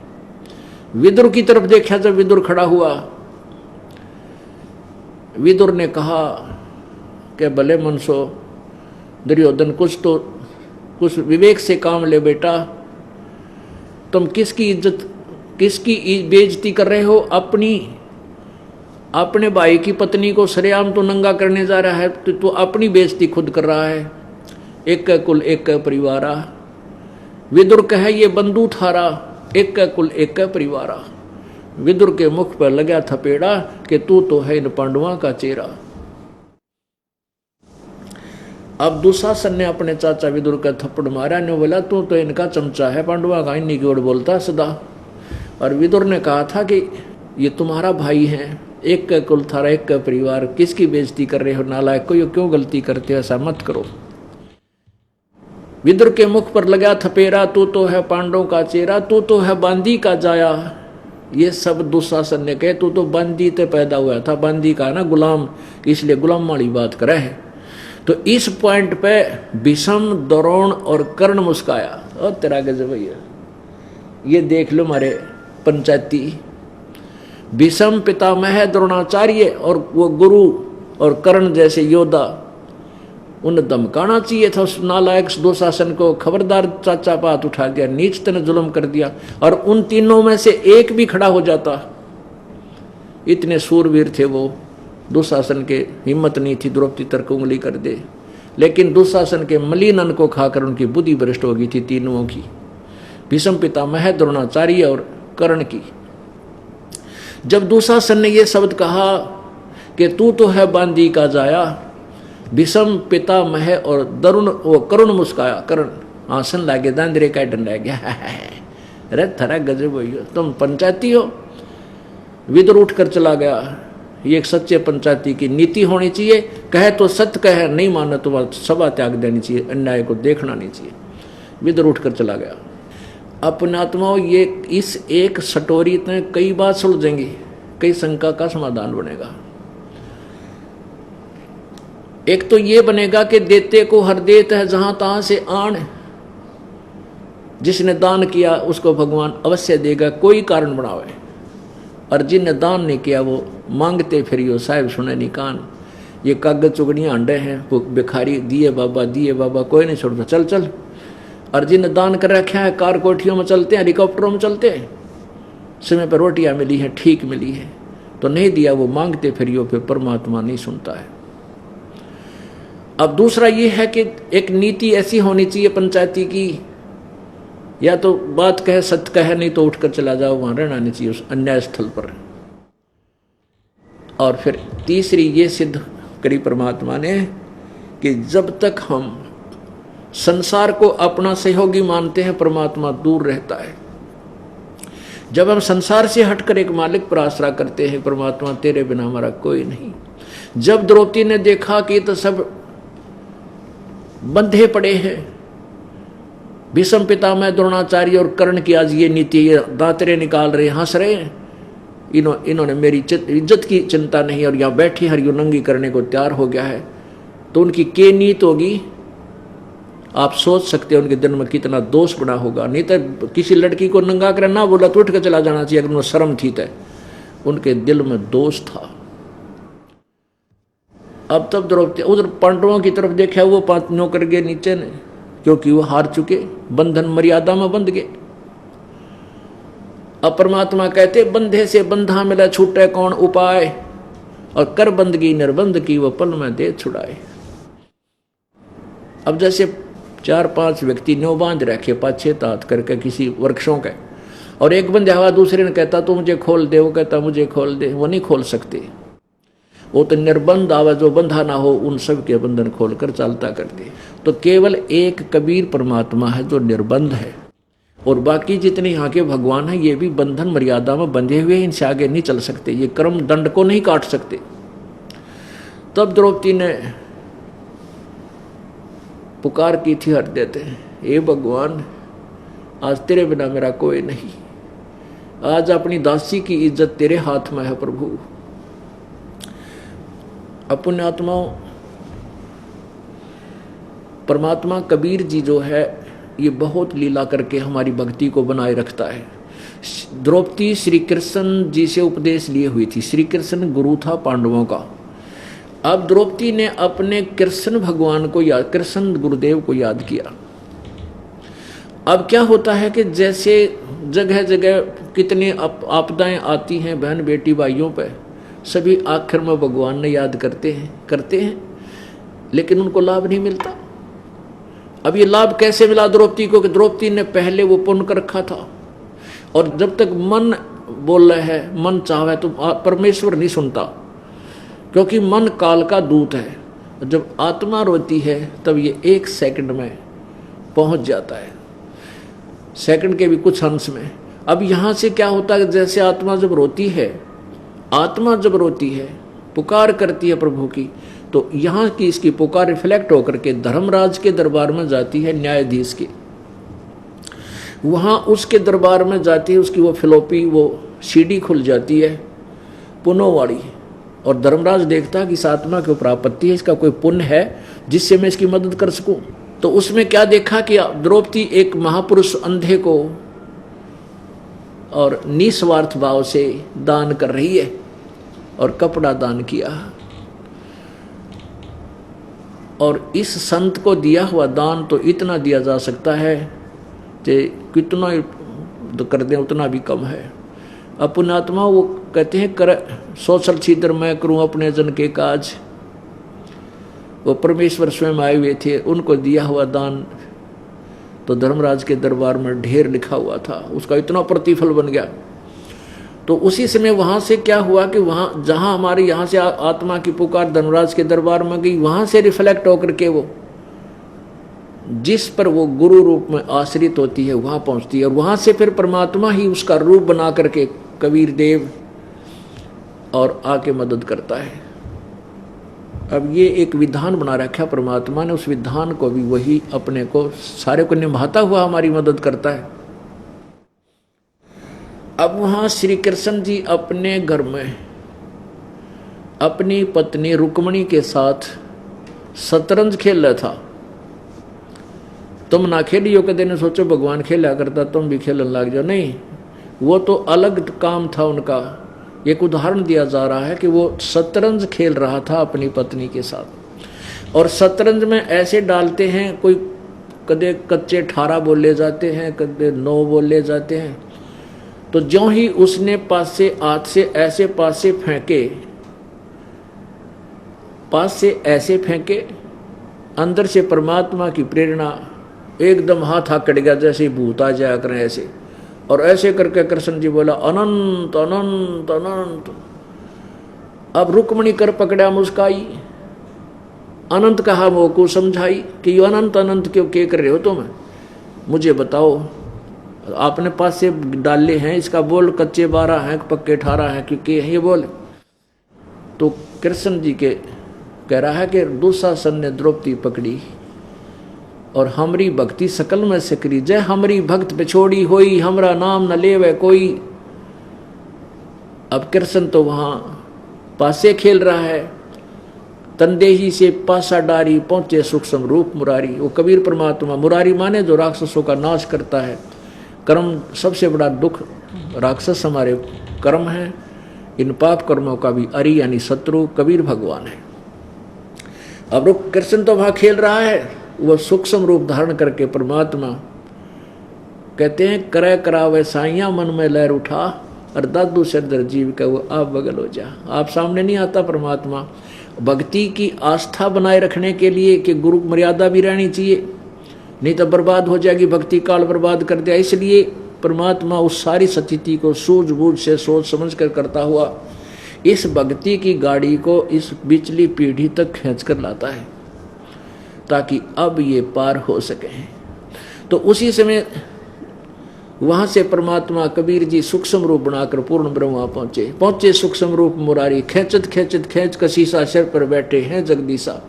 विदुर की तरफ देखा, जब विदुर खड़ा हुआ, विदुर ने कहा कि भले मनसो दुर्योधन, कुछ विवेक से काम ले बेटा, तुम किसकी इज्जत, किसकी बेइज्जती कर रहे हो? अपने भाई की पत्नी को सरेआम तो नंगा करने जा रहा है, तो अपनी बेइज्जती खुद कर रहा है। एक का कुल एक का परिवारा, विदुर कहे ये बंदू थारा, एक का कुल एक का परिवारा। विदुर के मुख पर लगा थपेड़ा कि तू तो है इन पांडवों का चेहरा। अब दुशासन ने अपने चाचा विदुर का थप्पड़ मारा, ने बोला तू तो इनका चमचा है, पांडवा का इन्हीं की ओर बोलता सदा। और विदुर ने कहा था कि ये तुम्हारा भाई है, एक का कुल थारा एक का परिवार, किसकी बेइज्जती कर रहे हो नालायक को, ये क्यों गलती करते हो, ऐसा मत करो। विदुर के मुख पर लगा थपेरा, तू तो है पांडवों का चेहरा, तू तो है बांदी का जाया। ये सब दुशासन ने कहे, तू तो बांदी ते पैदा हुआ था, बांदी का ना गुलाम, इसलिए गुलाम वाली बात करे है। तो इस पॉइंट पे भीष्म, द्रोण और कर्ण मुस्काया, और तेरा गजब भैया, ये देख लो हमारे पंचायती। भीष्म पितामह द्रोणाचार्य और वो गुरु और कर्ण जैसे योद्धा, उन्हें धमकाना चाहिए था उस नालायक दुशासन को, खबरदार चाचा बात उठा दिया, नीच तने जुल्म कर दिया। और उन तीनों में से एक भी खड़ा हो जाता, इतने सूरवीर थे वो। दुशासन के हिम्मत नहीं थी द्रौपदी तक उंगली कर दे, लेकिन दुशासन के मलिन अन्न को खाकर उनकी बुद्धि भ्रष्ट हो गई थी तीनों की, भीष्म पितामह द्रोणाचार्य और कर्ण की। जब दुशासन ने यह शब्द कहा कि तू तो है बांदी का जाया, भीषम पितामह और दरुण वो करुण मुस्काया, करुण आसन लागे दांदरे का डंडा रह गया। अरे थरा गजब हो, तुम पंचायती हो। विदुर उठ कर चला गया। ये एक सच्चे पंचायती की नीति होनी चाहिए, कहे तो सत्य कहे, नहीं माने तो सभा त्याग देनी चाहिए, अन्याय को देखना नहीं चाहिए। विदुर उठ कर चला गया। अपने आत्माओं, ये इस एक सटोरी में कई बात सुलझेंगी, कई शंका का समाधान बनेगा। एक तो ये बनेगा कि देते को हर देत है जहां तहां से आन, जिसने दान किया उसको भगवान अवश्य देगा, कोई कारण बनावे। और जिनने दान नहीं किया वो मांगते फिरियो साहिब सुने नहीं कान। ये कागज चुगड़ियाँ अंडे हैं, वो भिखारी दिए बाबा कोई नहीं छोड़ता, चल चल। और जिनने दान कर रखा है कार कोठियों में चलते हैं, हेलीकॉप्टरों में चलते हैं, समय पर रोटियाँ मिली हैं, ठीक मिली है, तो नहीं दिया वो मांगते फिरियो, फिर परमात्मा नहीं सुनता है। अब दूसरा ये है कि एक नीति ऐसी होनी चाहिए पंचायती की, या तो बात कहे सत्य कहे, नहीं तो उठकर चला जाओ, वहां रहना नहीं चाहिए उस अन्याय स्थल पर। और फिर तीसरी ये सिद्ध करी परमात्मा ने कि जब तक हम संसार को अपना सहयोगी मानते हैं, परमात्मा दूर रहता है। जब हम संसार से हटकर एक मालिक पर आसरा करते हैं, परमात्मा तेरे बिना हमारा कोई नहीं। जब द्रौपदी ने देखा कि तो सब बंधे पड़े हैं, भीष्म पितामह द्रोणाचार्य और कर्ण की आज ये नीति, ये दांतरे निकाल रहे, हंस रहे हैं, इन्होंने मेरी इज्जत की चिंता नहीं, और यहाँ बैठी हरियो नंगी करने को तैयार हो गया है, तो उनकी क्या नीत होगी आप सोच सकते हैं। उनके दिल में कितना दोष बना होगा। नहीं तो किसी लड़की को नंगा कर ना बोला तो उठ कर चला जाना चाहिए, अगर उन्हें शर्म थी तो। उनके दिल में दोष था। अब तब द्रौपदी उधर पांडवों की तरफ देखा, वो 5 नौकर गए नीचे ने, क्योंकि वो हार चुके, बंधन मर्यादा में बंध गए। अब परमात्मा कहते बंधे से बंधा मिला छूटे कौन उपाय, और कर बंदगी निर्बंध की वो पल में दे छुड़ाए। अब जैसे 4-5 व्यक्ति न्यो बांध रखे पाछे तात करके किसी वृक्षों के, और एक बंद हवा दूसरे ने कहता तो मुझे खोल दे, वो कहता मुझे खोल दे, वो नहीं खोल सकते। वो तो निर्बंध आवे, जो बंधा ना हो उन सब के बंधन खोलकर चालता कर दे। तो केवल एक कबीर परमात्मा है जो निर्बंध है, और बाकी जितने यहाँ के भगवान हैं ये भी बंधन मर्यादा में बंधे हुए, इनसे आगे नहीं चल सकते, ये कर्म दंड को नहीं काट सकते। तब द्रौपदी ने पुकार की थी हृदय से, हे भगवान आज तेरे बिना मेरा कोई नहीं, आज अपनी दासी की इज्जत तेरे हाथ में है प्रभु। अपने आत्माओं, परमात्मा कबीर जी जो है ये बहुत लीला करके हमारी भक्ति को बनाए रखता है। द्रौपदी श्री कृष्ण जी से उपदेश लिए हुई थी, श्री कृष्ण गुरु था पांडवों का। अब द्रौपदी ने अपने कृष्ण भगवान को याद, कृष्ण गुरुदेव को याद किया। अब क्या होता है कि जैसे जगह जगह कितने आपदाएं आती हैं बहन बेटी भाइयों पे, सभी आखिर में भगवान ने याद करते हैं, लेकिन उनको लाभ नहीं मिलता। अब ये लाभ कैसे मिला द्रौपदी को कि द्रौपदी ने पहले वो पुण्य कर रखा था, और जब तक मन बोल रहा है, मन चाहे तो परमेश्वर नहीं सुनता, क्योंकि मन काल का दूत है। जब आत्मा रोती है तब ये 1 सेकंड में पहुंच जाता है, सेकंड के भी कुछ अंश में। अब यहाँ से क्या होता है, जैसे आत्मा जब रोती है, पुकार करती है प्रभु की, तो यहाँ की इसकी पुकार रिफ्लेक्ट होकर के धर्मराज के दरबार में जाती है, न्यायाधीश के, वहाँ उसके दरबार में जाती है, उसकी वो फिलोपी वो सीढ़ी खुल जाती है पुनोवाड़ी, और धर्मराज देखता है कि इस आत्मा के ऊपर आपत्ति है, इसका कोई पुण्य है जिससे मैं इसकी मदद कर सकूं। तो उसमें क्या देखा कि द्रौपदी एक महापुरुष अंधे को और निस्वार्थ भाव से दान कर रही है, और कपड़ा दान किया। और इस संत को दिया हुआ दान तो इतना दिया जा सकता है कि कितना कर दें उतना भी कम है। अपने आत्मा वो कहते हैं कर सोशल छिद्र मैं करूं अपने जन के काज, वो परमेश्वर स्वयं आए हुए थे, उनको दिया हुआ दान तो धर्मराज के दरबार में ढेर लिखा हुआ था, उसका इतना प्रतिफल बन गया। तो उसी समय वहां से क्या हुआ कि वहां जहां हमारे यहाँ से आत्मा की पुकार धर्मराज के दरबार में गई, वहां से रिफ्लेक्ट होकर के वो जिस पर वो गुरु रूप में आश्रित होती है वहां पहुंचती है, और वहां से फिर परमात्मा ही उसका रूप बना करके कबीर देव और आके मदद करता है। अब ये एक विधान बना रखा परमात्मा ने, उस विधान को भी वही अपने को सारे को निभाता हुआ हमारी मदद करता है। अब वहां श्री कृष्ण जी अपने घर में अपनी पत्नी रुक्मणी के साथ शतरंज खेल रहा था। तुम ना खेलियो, कदे ने सोचो भगवान खेला करता तुम भी खेलने लग जाओ, नहीं, वो तो अलग काम था उनका। एक उदाहरण दिया जा रहा है कि वो शतरंज खेल रहा था अपनी पत्नी के साथ, और शतरंज में ऐसे डालते हैं, कोई कदे कच्चे 18 बोले जाते हैं, कदे 9 बोले जाते हैं। तो ज्यों ही उसने पास से हाथ से ऐसे पास से फेंके, पास से ऐसे फेंके, अंदर से परमात्मा की प्रेरणा एकदम हाथ आकड़ गया, जैसे भूत आ जाया करें ऐसे, और ऐसे करके कृष्ण जी बोला अनंत अनंत अनंत। अब रुक्मणी कर पकड़ा मुस्काई, अनंत कहा वो को समझाई कि ये अनंत अनंत क्यों के कर रहे हो तुम, मुझे बताओ, आपने पास से डाले हैं, इसका बोल कच्चे 12 हैं पक्के 18 हैं क्योंकि ये बोल। तो कृष्ण जी के कह रहा है कि दुशासन ने द्रौपदी पकड़ी और हमरी भक्ति सकल में सकरी, जय हमरी भक्त बिछोड़ी होई, हमरा नाम न लेवे कोई। अब कृष्ण तो वहां पासे खेल रहा है, तंदेही से पासा डारी पहुंचे सूक्ष्म रूप मुरारी। वो कबीर परमात्मा मुरारी माने जो राक्षसों का नाश करता है। कर्म सबसे बड़ा दुख, राक्षस हमारे कर्म है, इन पाप कर्मों का भी अरि यानी शत्रु कबीर भगवान है। अब कृष्ण तो वहां खेल रहा है, वह सूक्ष्म रूप धारण करके परमात्मा कहते हैं करे करावे साइया मन में लहर उठा, और दादू सिरदर जीव का वो आप बगल हो जा। आप सामने नहीं आता परमात्मा। भक्ति की आस्था बनाए रखने के लिए कि गुरु मर्यादा भी रहनी चाहिए, नहीं तो बर्बाद हो जाएगी, भक्ति काल बर्बाद कर दिया। इसलिए परमात्मा उस सारी स्थिति को सूझबूझ से सोच समझ कर करता हुआ इस भक्ति की गाड़ी को इस बिचली पीढ़ी तक खींच कर लाता है ताकि अब ये पार हो सके। तो उसी समय वहां से परमात्मा कबीर जी सूक्ष्म रूप बनाकर पूर्ण ब्रह्मा पहुंचे सूक्ष्म रूप मुरारी, खेचत खेचत खेच कसीसा सिर पर बैठे हैं जगदीशा।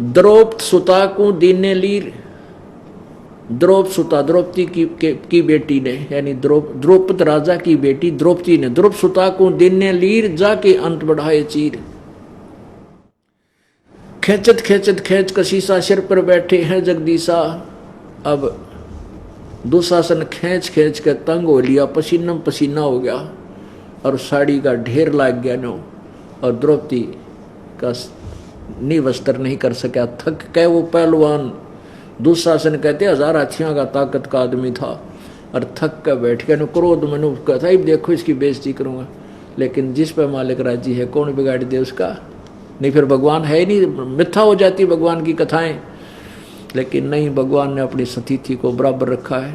द्रौपद सुता को दीने लीर, द्रौपद सुता द्रौपदी की बेटी ने, यानी द्रौपद राजा की बेटी द्रौपदी ने द्रौपद सुता को दीने लीर, जाके अंत बढ़ाए चीर। खेचत खेचत खेच कसीसा सिर पर बैठे हैं जगदीशा। अब दुशासन खींच खींच के तंग हो लिया, पसीना पसीना हो गया और साड़ी का ढेर लाग गया नो, और द्रौपदी का निवस्त्र नहीं कर सका, थक के वो पहलवान दुशासन कहते 1000 हाथियों का ताकत का आदमी था, और थक कर बैठ गया। क्रोध मैंने कहता ही देखो इसकी बेइज्जती करूंगा, लेकिन जिस पर मालिक राजी है कौन बिगाड़ दे उसका, नहीं फिर भगवान है नहीं, मिथ्या हो जाती भगवान की कथाएं। लेकिन नहीं, भगवान ने अपनी स्थिति को बराबर रखा है।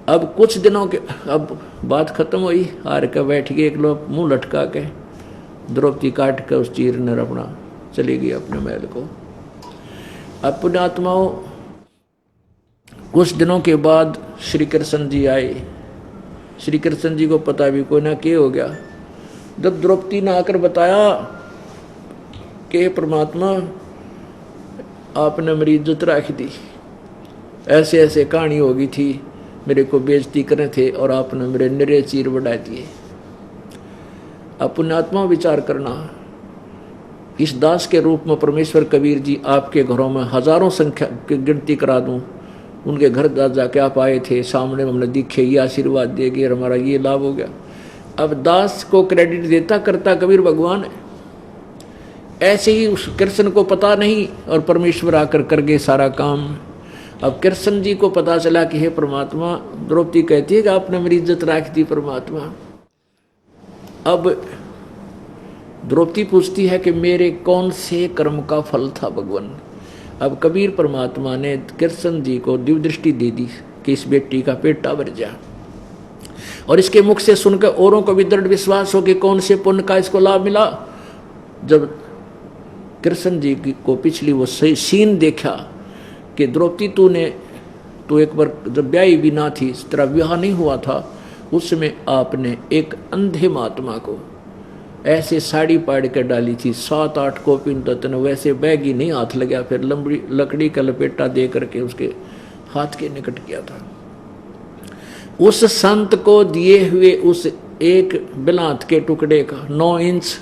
अब कुछ दिनों के अब बात खत्म हुई, हार के बैठ गए एक लोग मुंह लटका के, द्रौपदी काट के उस चीर ने अपना चली गई अपने महल को। अब पुण्यात्माओं कुछ दिनों के बाद श्री कृष्ण जी आए। श्री कृष्ण जी को पता भी कोई ना क्या हो गया। जब द्रौपदी ने आकर बताया कि परमात्मा आपने मेरी इज्जत रख दी, ऐसे ऐसे कहानी हो गई थी, मेरे को बेइज्जती करे थे और आपने मेरे निरे चीर बढ़ा दिए। अब पुण्यात्मा विचार करना, इस दास के रूप में परमेश्वर कबीर जी आपके घरों में हजारों संख्या की गिनती करा दूं, उनके घर जाके आप आए थे, सामने हमने दिखे, ये आशीर्वाद देगी और हमारा ये लाभ हो गया। अब दास को क्रेडिट देता करता कबीर भगवान है। ऐसे ही उस कृष्ण को पता नहीं और परमेश्वर आकर कर गए सारा काम। अब कृष्ण जी को पता चला कि हे परमात्मा, द्रौपदी कहती है कि आपने मेरी इज्जत रख दी परमात्मा। अब द्रौपदी पूछती है कि मेरे कौन से कर्म का फल था भगवान। अब कबीर परमात्मा ने कृष्ण जी को दिव्य दृष्टि दे दी कि इस बेटी का पेटा भर जा। और इसके मुख से सुनकर औरों को भी दृढ़ विश्वास हो कि कौन से पुण्य का इसको लाभ मिला। जब कृष्ण जी को पिछली वो सीन देखा कि द्रौपदी तू एक बार जब ब्याही भी ना थी, इस तरह विवाह नहीं हुआ था, उसमें आपने एक अंधे महात्मा को ऐसे साड़ी पाड़ कर डाली थी, 7-8 कोपिन तत्न, वैसे बैगी नहीं हाथ लगा, फिर लंबी लकड़ी का लपेटा दे करके उसके हाथ के निकट किया था। उस संत को दिए हुए उस एक बिलात के टुकड़े का 9 इंच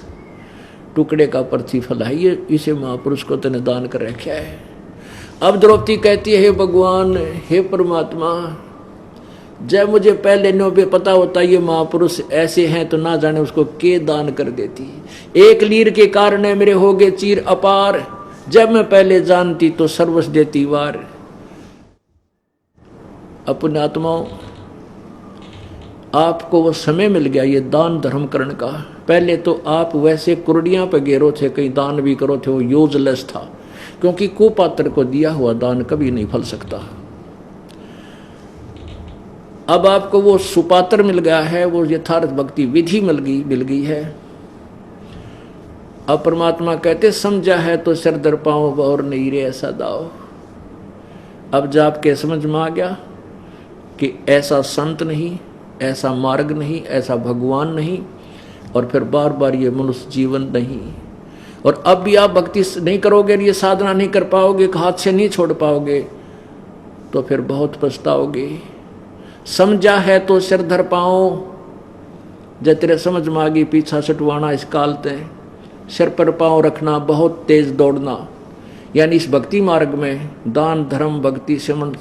टुकड़े का प्रतिफल है ये, इसे महापुरुष को तने दान कर रखा है। अब द्रौपदी कहती है, हे भगवान, हे परमात्मा, जब मुझे पहले नो भी पता होता ये महापुरुष ऐसे हैं तो ना जाने उसको के दान कर देती। एक लीर के कारण मेरे हो गए चीर अपार, जब मैं पहले जानती तो सर्वस्व देती वार। अपने आत्माओं, आपको वो समय मिल गया ये दान धर्म करने का। पहले तो आप वैसे कुर्डियां पे घेरो थे, कहीं दान भी करो थे, वो यूजलेस था, क्योंकि कुपात्र को दिया हुआ दान कभी नहीं फल सकता। अब आपको वो सुपात्र मिल गया है, वो यथार्थ भक्ति विधि मिल गई है। अब परमात्मा कहते समझा है तो सिर दर पाओ और नहीं रे ऐसा दाओ। अब जब आपके समझ में आ गया कि ऐसा संत नहीं, ऐसा मार्ग नहीं, ऐसा भगवान नहीं, और फिर बार बार ये मनुष्य जीवन नहीं, और अब भी आप भक्ति नहीं करोगे, ये साधना नहीं कर पाओगे, हाथ से नहीं छोड़ पाओगे, तो फिर बहुत पछताओगे। समझा है तो सिर धर पाओ, जब तेरे समझ में आ गई पीछा सटवाना इस काल ते, सिर पर पाँव रखना, बहुत तेज दौड़ना, यानी इस भक्ति मार्ग में दान धर्म भक्ति समझ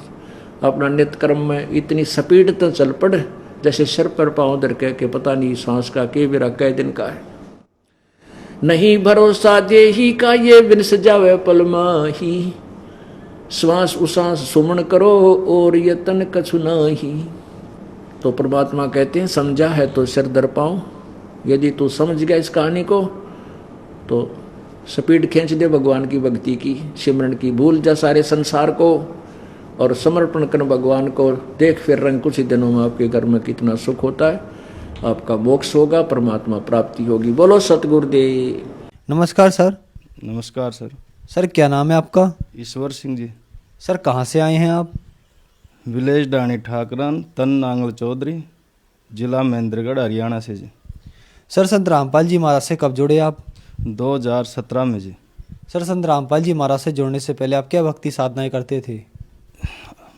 अपना नित्य कर्म में इतनी स्पीड तो चल पड़ जैसे सिर पर पाँव धर के पता नहीं सांस का के बेरा कै दिन का है। नहीं भरोसा देही का ये बिनस जावे पल माही, श्वास उसास सुमन करो और यतन कछु नाही। तो परमात्मा कहते हैं समझा है तो सिर दर पाओ, यदि तू समझ गया इस कहानी को तो स्पीड खींच दे भगवान की भक्ति की, सिमरन की, भूल जा सारे संसार को और समर्पण कर भगवान को। देख फिर रंग कुछ ही दिनों में आपके घर में कितना सुख होता है, आपका मोक्ष होगा, परमात्मा प्राप्ति होगी। बोलो सतगुरुदेव। नमस्कार सर। नमस्कार सर। सर क्या नाम है आपका? ईश्वर सिंह जी। सर कहाँ से आए हैं आप? विलेज डाणी ठाकरान, तन नांगल चौधरी, जिला महेंद्रगढ़, हरियाणा से जी। सर संत रामपाल जी महाराज से कब जुड़े आप? 2017 में जी। सर संत रामपाल जी महाराज से जुड़ने से पहले आप क्या भक्ति साधनाएं करते थे?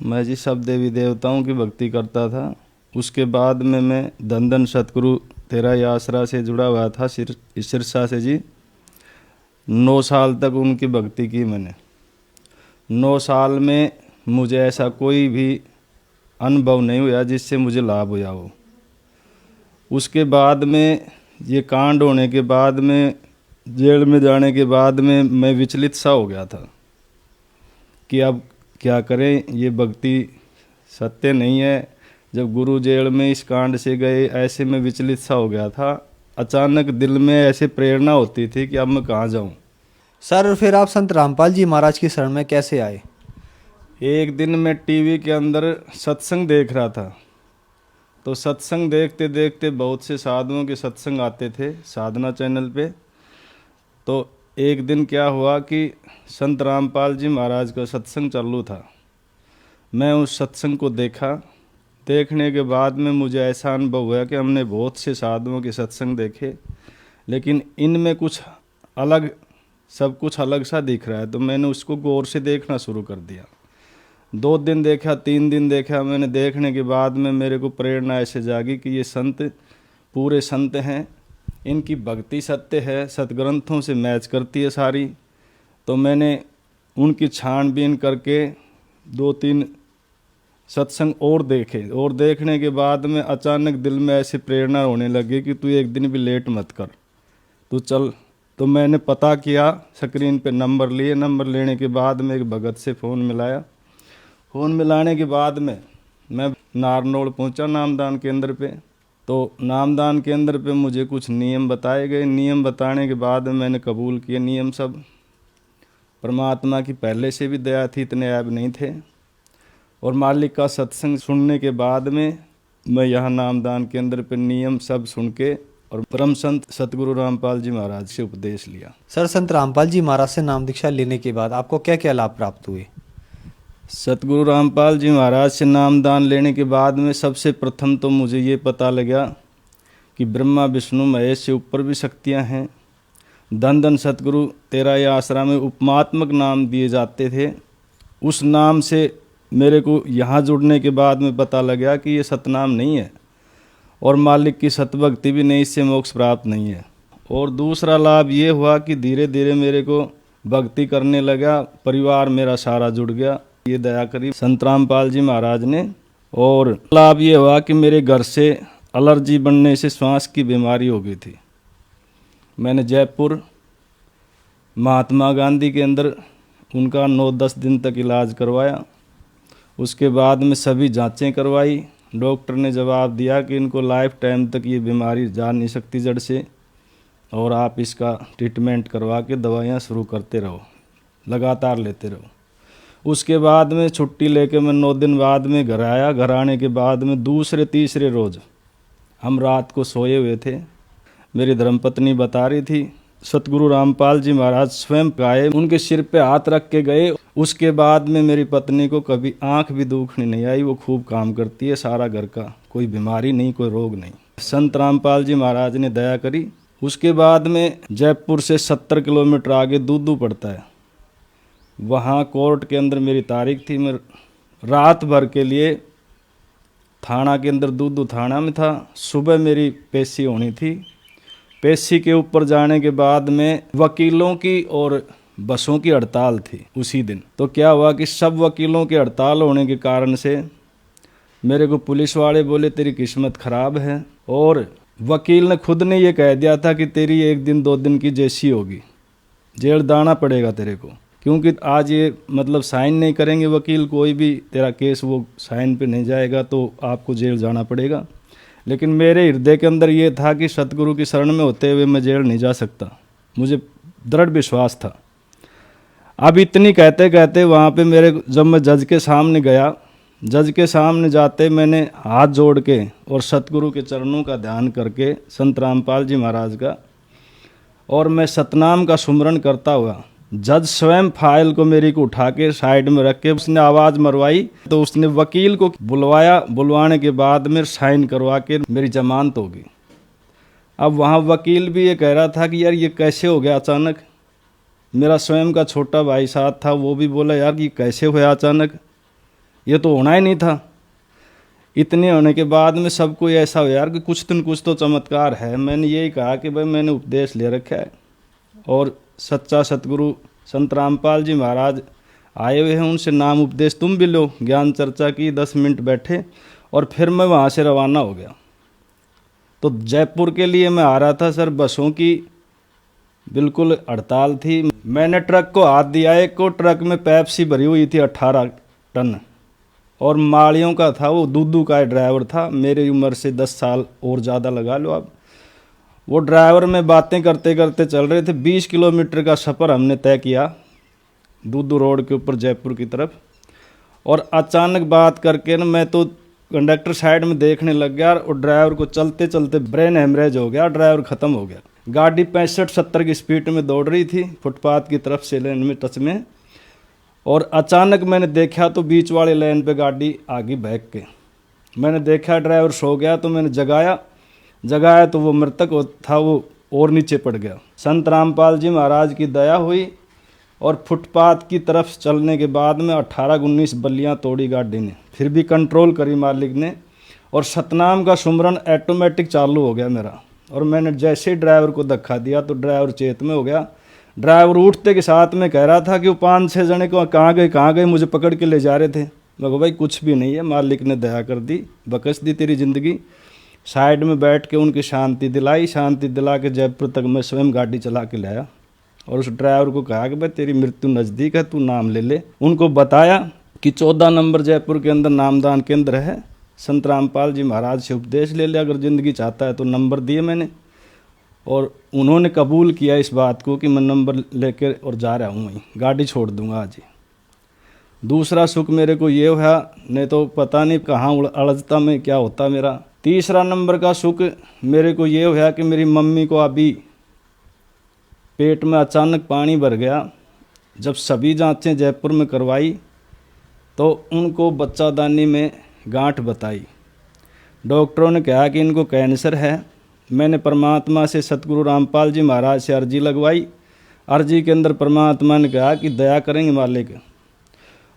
मैं जी सब देवी देवताओं की भक्ति करता था। उसके बाद में मैं धन सतगुरु तेरा आसरा से जुड़ा हुआ था, सिरसा से जी। 9 साल तक उनकी भक्ति की मैंने। 9 साल में मुझे ऐसा कोई भी अनुभव नहीं हुआ जिससे मुझे लाभ हुआ हो। उसके बाद में ये कांड होने के बाद में, जेल में जाने के बाद में मैं विचलित सा हो गया था कि अब क्या करें, ये भक्ति सत्य नहीं है। जब गुरु जेल में इस कांड से गए, ऐसे में विचलित सा हो गया था। अचानक दिल में ऐसे प्रेरणा होती थी कि अब मैं कहाँ जाऊँ। सर फिर आप संत रामपाल जी महाराज की शरण में कैसे आए? एक दिन मैं टीवी के अंदर सत्संग देख रहा था, तो सत्संग देखते देखते बहुत से साधुओं के सत्संग आते थे साधना चैनल पे। तो एक दिन क्या हुआ कि संत रामपाल जी महाराज का सत्संग चालू था। मैं उस सत्संग को देखा। देखने के बाद में मुझे ऐसा अनुभव हुआ कि हमने बहुत से साधुओं के सत्संग देखे, लेकिन इनमें कुछ अलग, सब कुछ अलग सा दिख रहा है। तो मैंने उसको गौर से देखना शुरू कर दिया। 2 दिन देखा, 3 दिन देखा। मैंने देखने के बाद में मेरे को प्रेरणा ऐसे जागी कि ये संत पूरे संत हैं, इनकी भक्ति सत्य है, सतग्रंथों से मैच करती है सारी। तो मैंने उनकी छानबीन करके 2-3 सत्संग और देखे, और देखने के बाद में अचानक दिल में ऐसी प्रेरणा होने लगी कि तू एक दिन भी लेट मत कर, तू चल। तो मैंने पता किया, स्क्रीन पे नंबर लिए। नंबर लेने के बाद में एक भगत से फ़ोन मिलाया। फ़ोन मिलाने के बाद में मैं नारनौल पहुंचा नामदान केंद्र पे। तो नामदान केंद्र पे मुझे कुछ नियम बताए गए। नियम बताने के बाद मैंने कबूल किए नियम सब। परमात्मा की पहले से भी दया थी, इतने ऐब नहीं थे। और मालिक का सत्संग सुनने के बाद में मैं यहाँ नामदान केंद्र पे नियम सब सुन के और परम संत सतगुरु रामपाल जी महाराज से उपदेश लिया। सर, संत रामपाल जी महाराज से नाम दीक्षा लेने के बाद आपको क्या क्या लाभ प्राप्त हुए? सतगुरु रामपाल जी महाराज से नामदान लेने के बाद में सबसे प्रथम तो मुझे ये पता लगा कि ब्रह्मा विष्णु महेश से ऊपर भी शक्तियाँ हैं। धन धन सतगुरु तेरा ये आसरा में उपमात्मक नाम दिए जाते थे। उस नाम से मेरे को यहाँ जुड़ने के बाद में पता लगा कि ये सतनाम नहीं है और मालिक की सतभक्ति भी नहीं, इससे मोक्ष प्राप्त नहीं है। और दूसरा लाभ ये हुआ कि धीरे धीरे मेरे को भक्ति करने लगा, परिवार मेरा सारा जुड़ गया। ये दया करी संत रामपाल जी महाराज ने। और लाभ ये हुआ कि मेरे घर से एलर्जी बनने से श्वास की बीमारी हो गई थी। मैंने जयपुर महात्मा गांधी के अंदर उनका 9-10 दिन तक इलाज करवाया। उसके बाद में सभी जांचें करवाई। डॉक्टर ने जवाब दिया कि इनको लाइफ टाइम तक ये बीमारी जा नहीं सकती जड़ से, और आप इसका ट्रीटमेंट करवा के दवाइयाँ शुरू करते रहो, लगातार लेते रहो। उसके बाद में छुट्टी लेके मैं 9 दिन बाद में घर आया। घर आने के बाद में दूसरे तीसरे रोज़ हम रात को सोए हुए थे। मेरी धर्मपत्नी बता रही थी सतगुरु रामपाल जी महाराज स्वयं आए, उनके सिर पे हाथ रख के गए। उसके बाद में मेरी पत्नी को कभी आंख भी दुखनी नहीं आई। वो खूब काम करती है, सारा घर का, कोई बीमारी नहीं, कोई रोग नहीं। संत रामपाल जी महाराज ने दया करी। उसके बाद में जयपुर से 70 किलोमीटर आगे दूदू पड़ता है, वहाँ कोर्ट के अंदर मेरी तारीख थी। मैं रात भर के लिए थाना के अंदर दूदू थाना में था। सुबह मेरी पेशी होनी थी। पेशी के ऊपर जाने के बाद में वकीलों की और बसों की हड़ताल थी उसी दिन। तो क्या हुआ कि सब वकीलों की हड़ताल होने के कारण से मेरे को पुलिस वाले बोले तेरी किस्मत खराब है, और वकील ने खुद ने ये कह दिया था कि तेरी 1 दिन 2 दिन की जेसी होगी, जेल दाना पड़ेगा तेरे को, क्योंकि आज ये मतलब साइन नहीं करेंगे वकील, कोई भी तेरा केस वो साइन पे नहीं जाएगा तो आपको जेल जाना पड़ेगा। लेकिन मेरे हृदय के अंदर ये था कि सतगुरु की शरण में होते हुए मैं जेल नहीं जा सकता, मुझे दृढ़ विश्वास था। अब इतनी कहते कहते वहाँ पे जब मैं जज के सामने गया, जज के सामने जाते मैंने हाथ जोड़ के और सतगुरु के चरणों का ध्यान करके संत रामपाल जी महाराज का, और मैं सतनाम का सुमरन करता हुआ, जज स्वयं फाइल को मेरी को उठा के साइड में रख के उसने आवाज़ मरवाई। तो उसने वकील को बुलवाया, बुलवाने के बाद में साइन करवा के मेरी जमानत होगी। अब वहाँ वकील भी ये कह रहा था कि यार ये कैसे हो गया अचानक। मेरा स्वयं का छोटा भाई साथ था, वो भी बोला यार ये कैसे हुआ अचानक, ये तो होना ही नहीं था। इतने होने के बाद में सबको ऐसा हो यार कि कुछ दिन कुछ तो चमत्कार है। मैंने यही कहा कि भाई मैंने उपदेश ले रखा है और सच्चा सतगुरु संत रामपाल जी महाराज आए हुए हैं, उनसे नाम उपदेश तुम भी लो। ज्ञान चर्चा की, 10 मिनट बैठे और फिर मैं वहाँ से रवाना हो गया। तो जयपुर के लिए मैं आ रहा था सर, बसों की बिल्कुल हड़ताल थी। मैंने ट्रक को हाथ दिया, एक को ट्रक में पेप्सी भरी हुई थी 18 टन, और माड़ियों का था, वो दूदू का ड्राइवर था, मेरी उम्र से 10 साल और ज़्यादा लगा लो आप। वो ड्राइवर में बातें करते करते चल रहे थे। 20 किलोमीटर का सफ़र हमने तय किया दूदू रोड के ऊपर जयपुर की तरफ। और अचानक बात करके ना मैं तो कंडक्टर साइड में देखने लग गया, और ड्राइवर को चलते चलते ब्रेन हेमरेज हो गया, ड्राइवर ख़त्म हो गया। गाड़ी 65-70 की स्पीड में दौड़ रही थी फुटपाथ की तरफ से लेन में टच में, और अचानक मैंने देखा तो बीच वाले लेन पे गाड़ी आगे बैक के। मैंने देखा ड्राइवर सो गया तो मैंने जगाया तो वो मृतक था, वो और नीचे पड़ गया। संत रामपाल जी महाराज की दया हुई और फुटपाथ की तरफ चलने के बाद में 18-19 बल्लियाँ तोड़ी गाड़ी ने, फिर भी कंट्रोल करी मालिक ने, और सतनाम का सुमरन ऑटोमेटिक चालू हो गया मेरा। और मैंने जैसे ही ड्राइवर को धक्का दिया तो ड्राइवर चेत में हो गया। ड्राइवर उठते के साथ में कह रहा था कि वो 5-6 जने को कहाँ गए, मुझे पकड़ के ले जा रहे थे। मैं कहा भाई कुछ भी नहीं है, मालिक ने दया कर दी, बख्श दी तेरी ज़िंदगी। साइड में बैठ के उनकी शांति दिला के जयपुर तक मैं स्वयं गाड़ी चला के लाया, और उस ड्राइवर को कहा कि भाई तेरी मृत्यु नज़दीक है, तू नाम ले ले। उनको बताया कि 14 नंबर जयपुर के अंदर नामदान केंद्र है, संत रामपाल जी महाराज से उपदेश ले ले, अगर ज़िंदगी चाहता है तो। नंबर दिए मैंने, और उन्होंने कबूल किया इस बात को कि मैं नंबर लेकर और जा रहा हूँ, वहीं गाड़ी छोड़ दूंगा आज ही। दूसरा सुख मेरे को ये हुआ, नहीं तो पता नहीं कहाँ अड़जता में क्या होता मेरा। तीसरा नंबर का सुख मेरे को ये हुआ कि मेरी मम्मी को अभी पेट में अचानक पानी भर गया। जब सभी जांचें जयपुर में करवाई तो उनको बच्चादानी में गांठ बताई। डॉक्टरों ने कहा कि इनको कैंसर है। मैंने परमात्मा से सतगुरु रामपाल जी महाराज से अर्जी लगवाई। अर्जी के अंदर परमात्मा ने कहा कि दया करेंगे मालिक,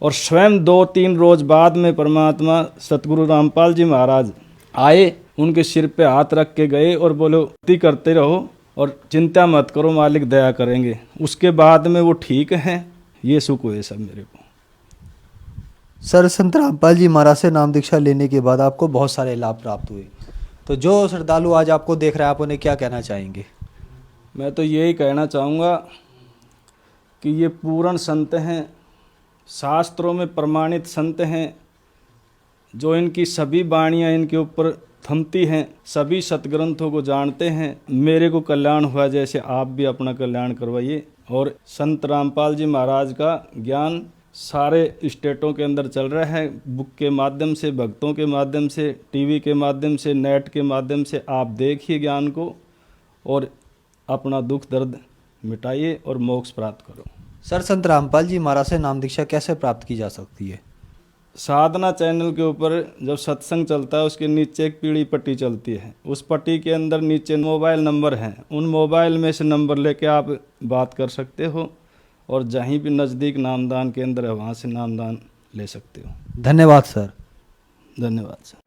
और स्वयं 2-3 रोज बाद में परमात्मा सतगुरु रामपाल जी महाराज आए, उनके सिर पे हाथ रख के गए और बोलो भक्ति करते रहो और चिंता मत करो, मालिक दया करेंगे। उसके बाद में वो ठीक हैं। ये सुख हुए सब मेरे को। सर, संत रामपाल जी महाराज से नाम दीक्षा लेने के बाद आपको बहुत सारे लाभ प्राप्त हुए, तो जो श्रद्धालु आज आपको देख रहा है आप उन्हें क्या कहना चाहेंगे? मैं तो यही कहना चाहूँगा कि ये पूर्ण संत हैं, शास्त्रों में प्रमाणित संत हैं, जो इनकी सभी वाणियाँ इनके ऊपर थमती हैं, सभी सतग्रंथों को जानते हैं। मेरे को कल्याण हुआ, जैसे आप भी अपना कल्याण करवाइए। और संत रामपाल जी महाराज का ज्ञान सारे स्टेटों के अंदर चल रहा है, बुक के माध्यम से, भक्तों के माध्यम से, टीवी के माध्यम से, नेट के माध्यम से। आप देखिए ज्ञान को और अपना दुख दर्द मिटाइए और मोक्ष प्राप्त करो। सर, संत रामपाल जी महाराज से नाम दीक्षा कैसे प्राप्त की जा सकती है? साधना चैनल के ऊपर जब सत्संग चलता है उसके नीचे एक पीली पट्टी चलती है, उस पट्टी के अंदर नीचे मोबाइल नंबर हैं। उन मोबाइल में से नंबर लेके आप बात कर सकते हो और जहीं भी नज़दीक नामदान केंद्र है वहाँ से नामदान ले सकते हो। धन्यवाद सर। धन्यवाद सर।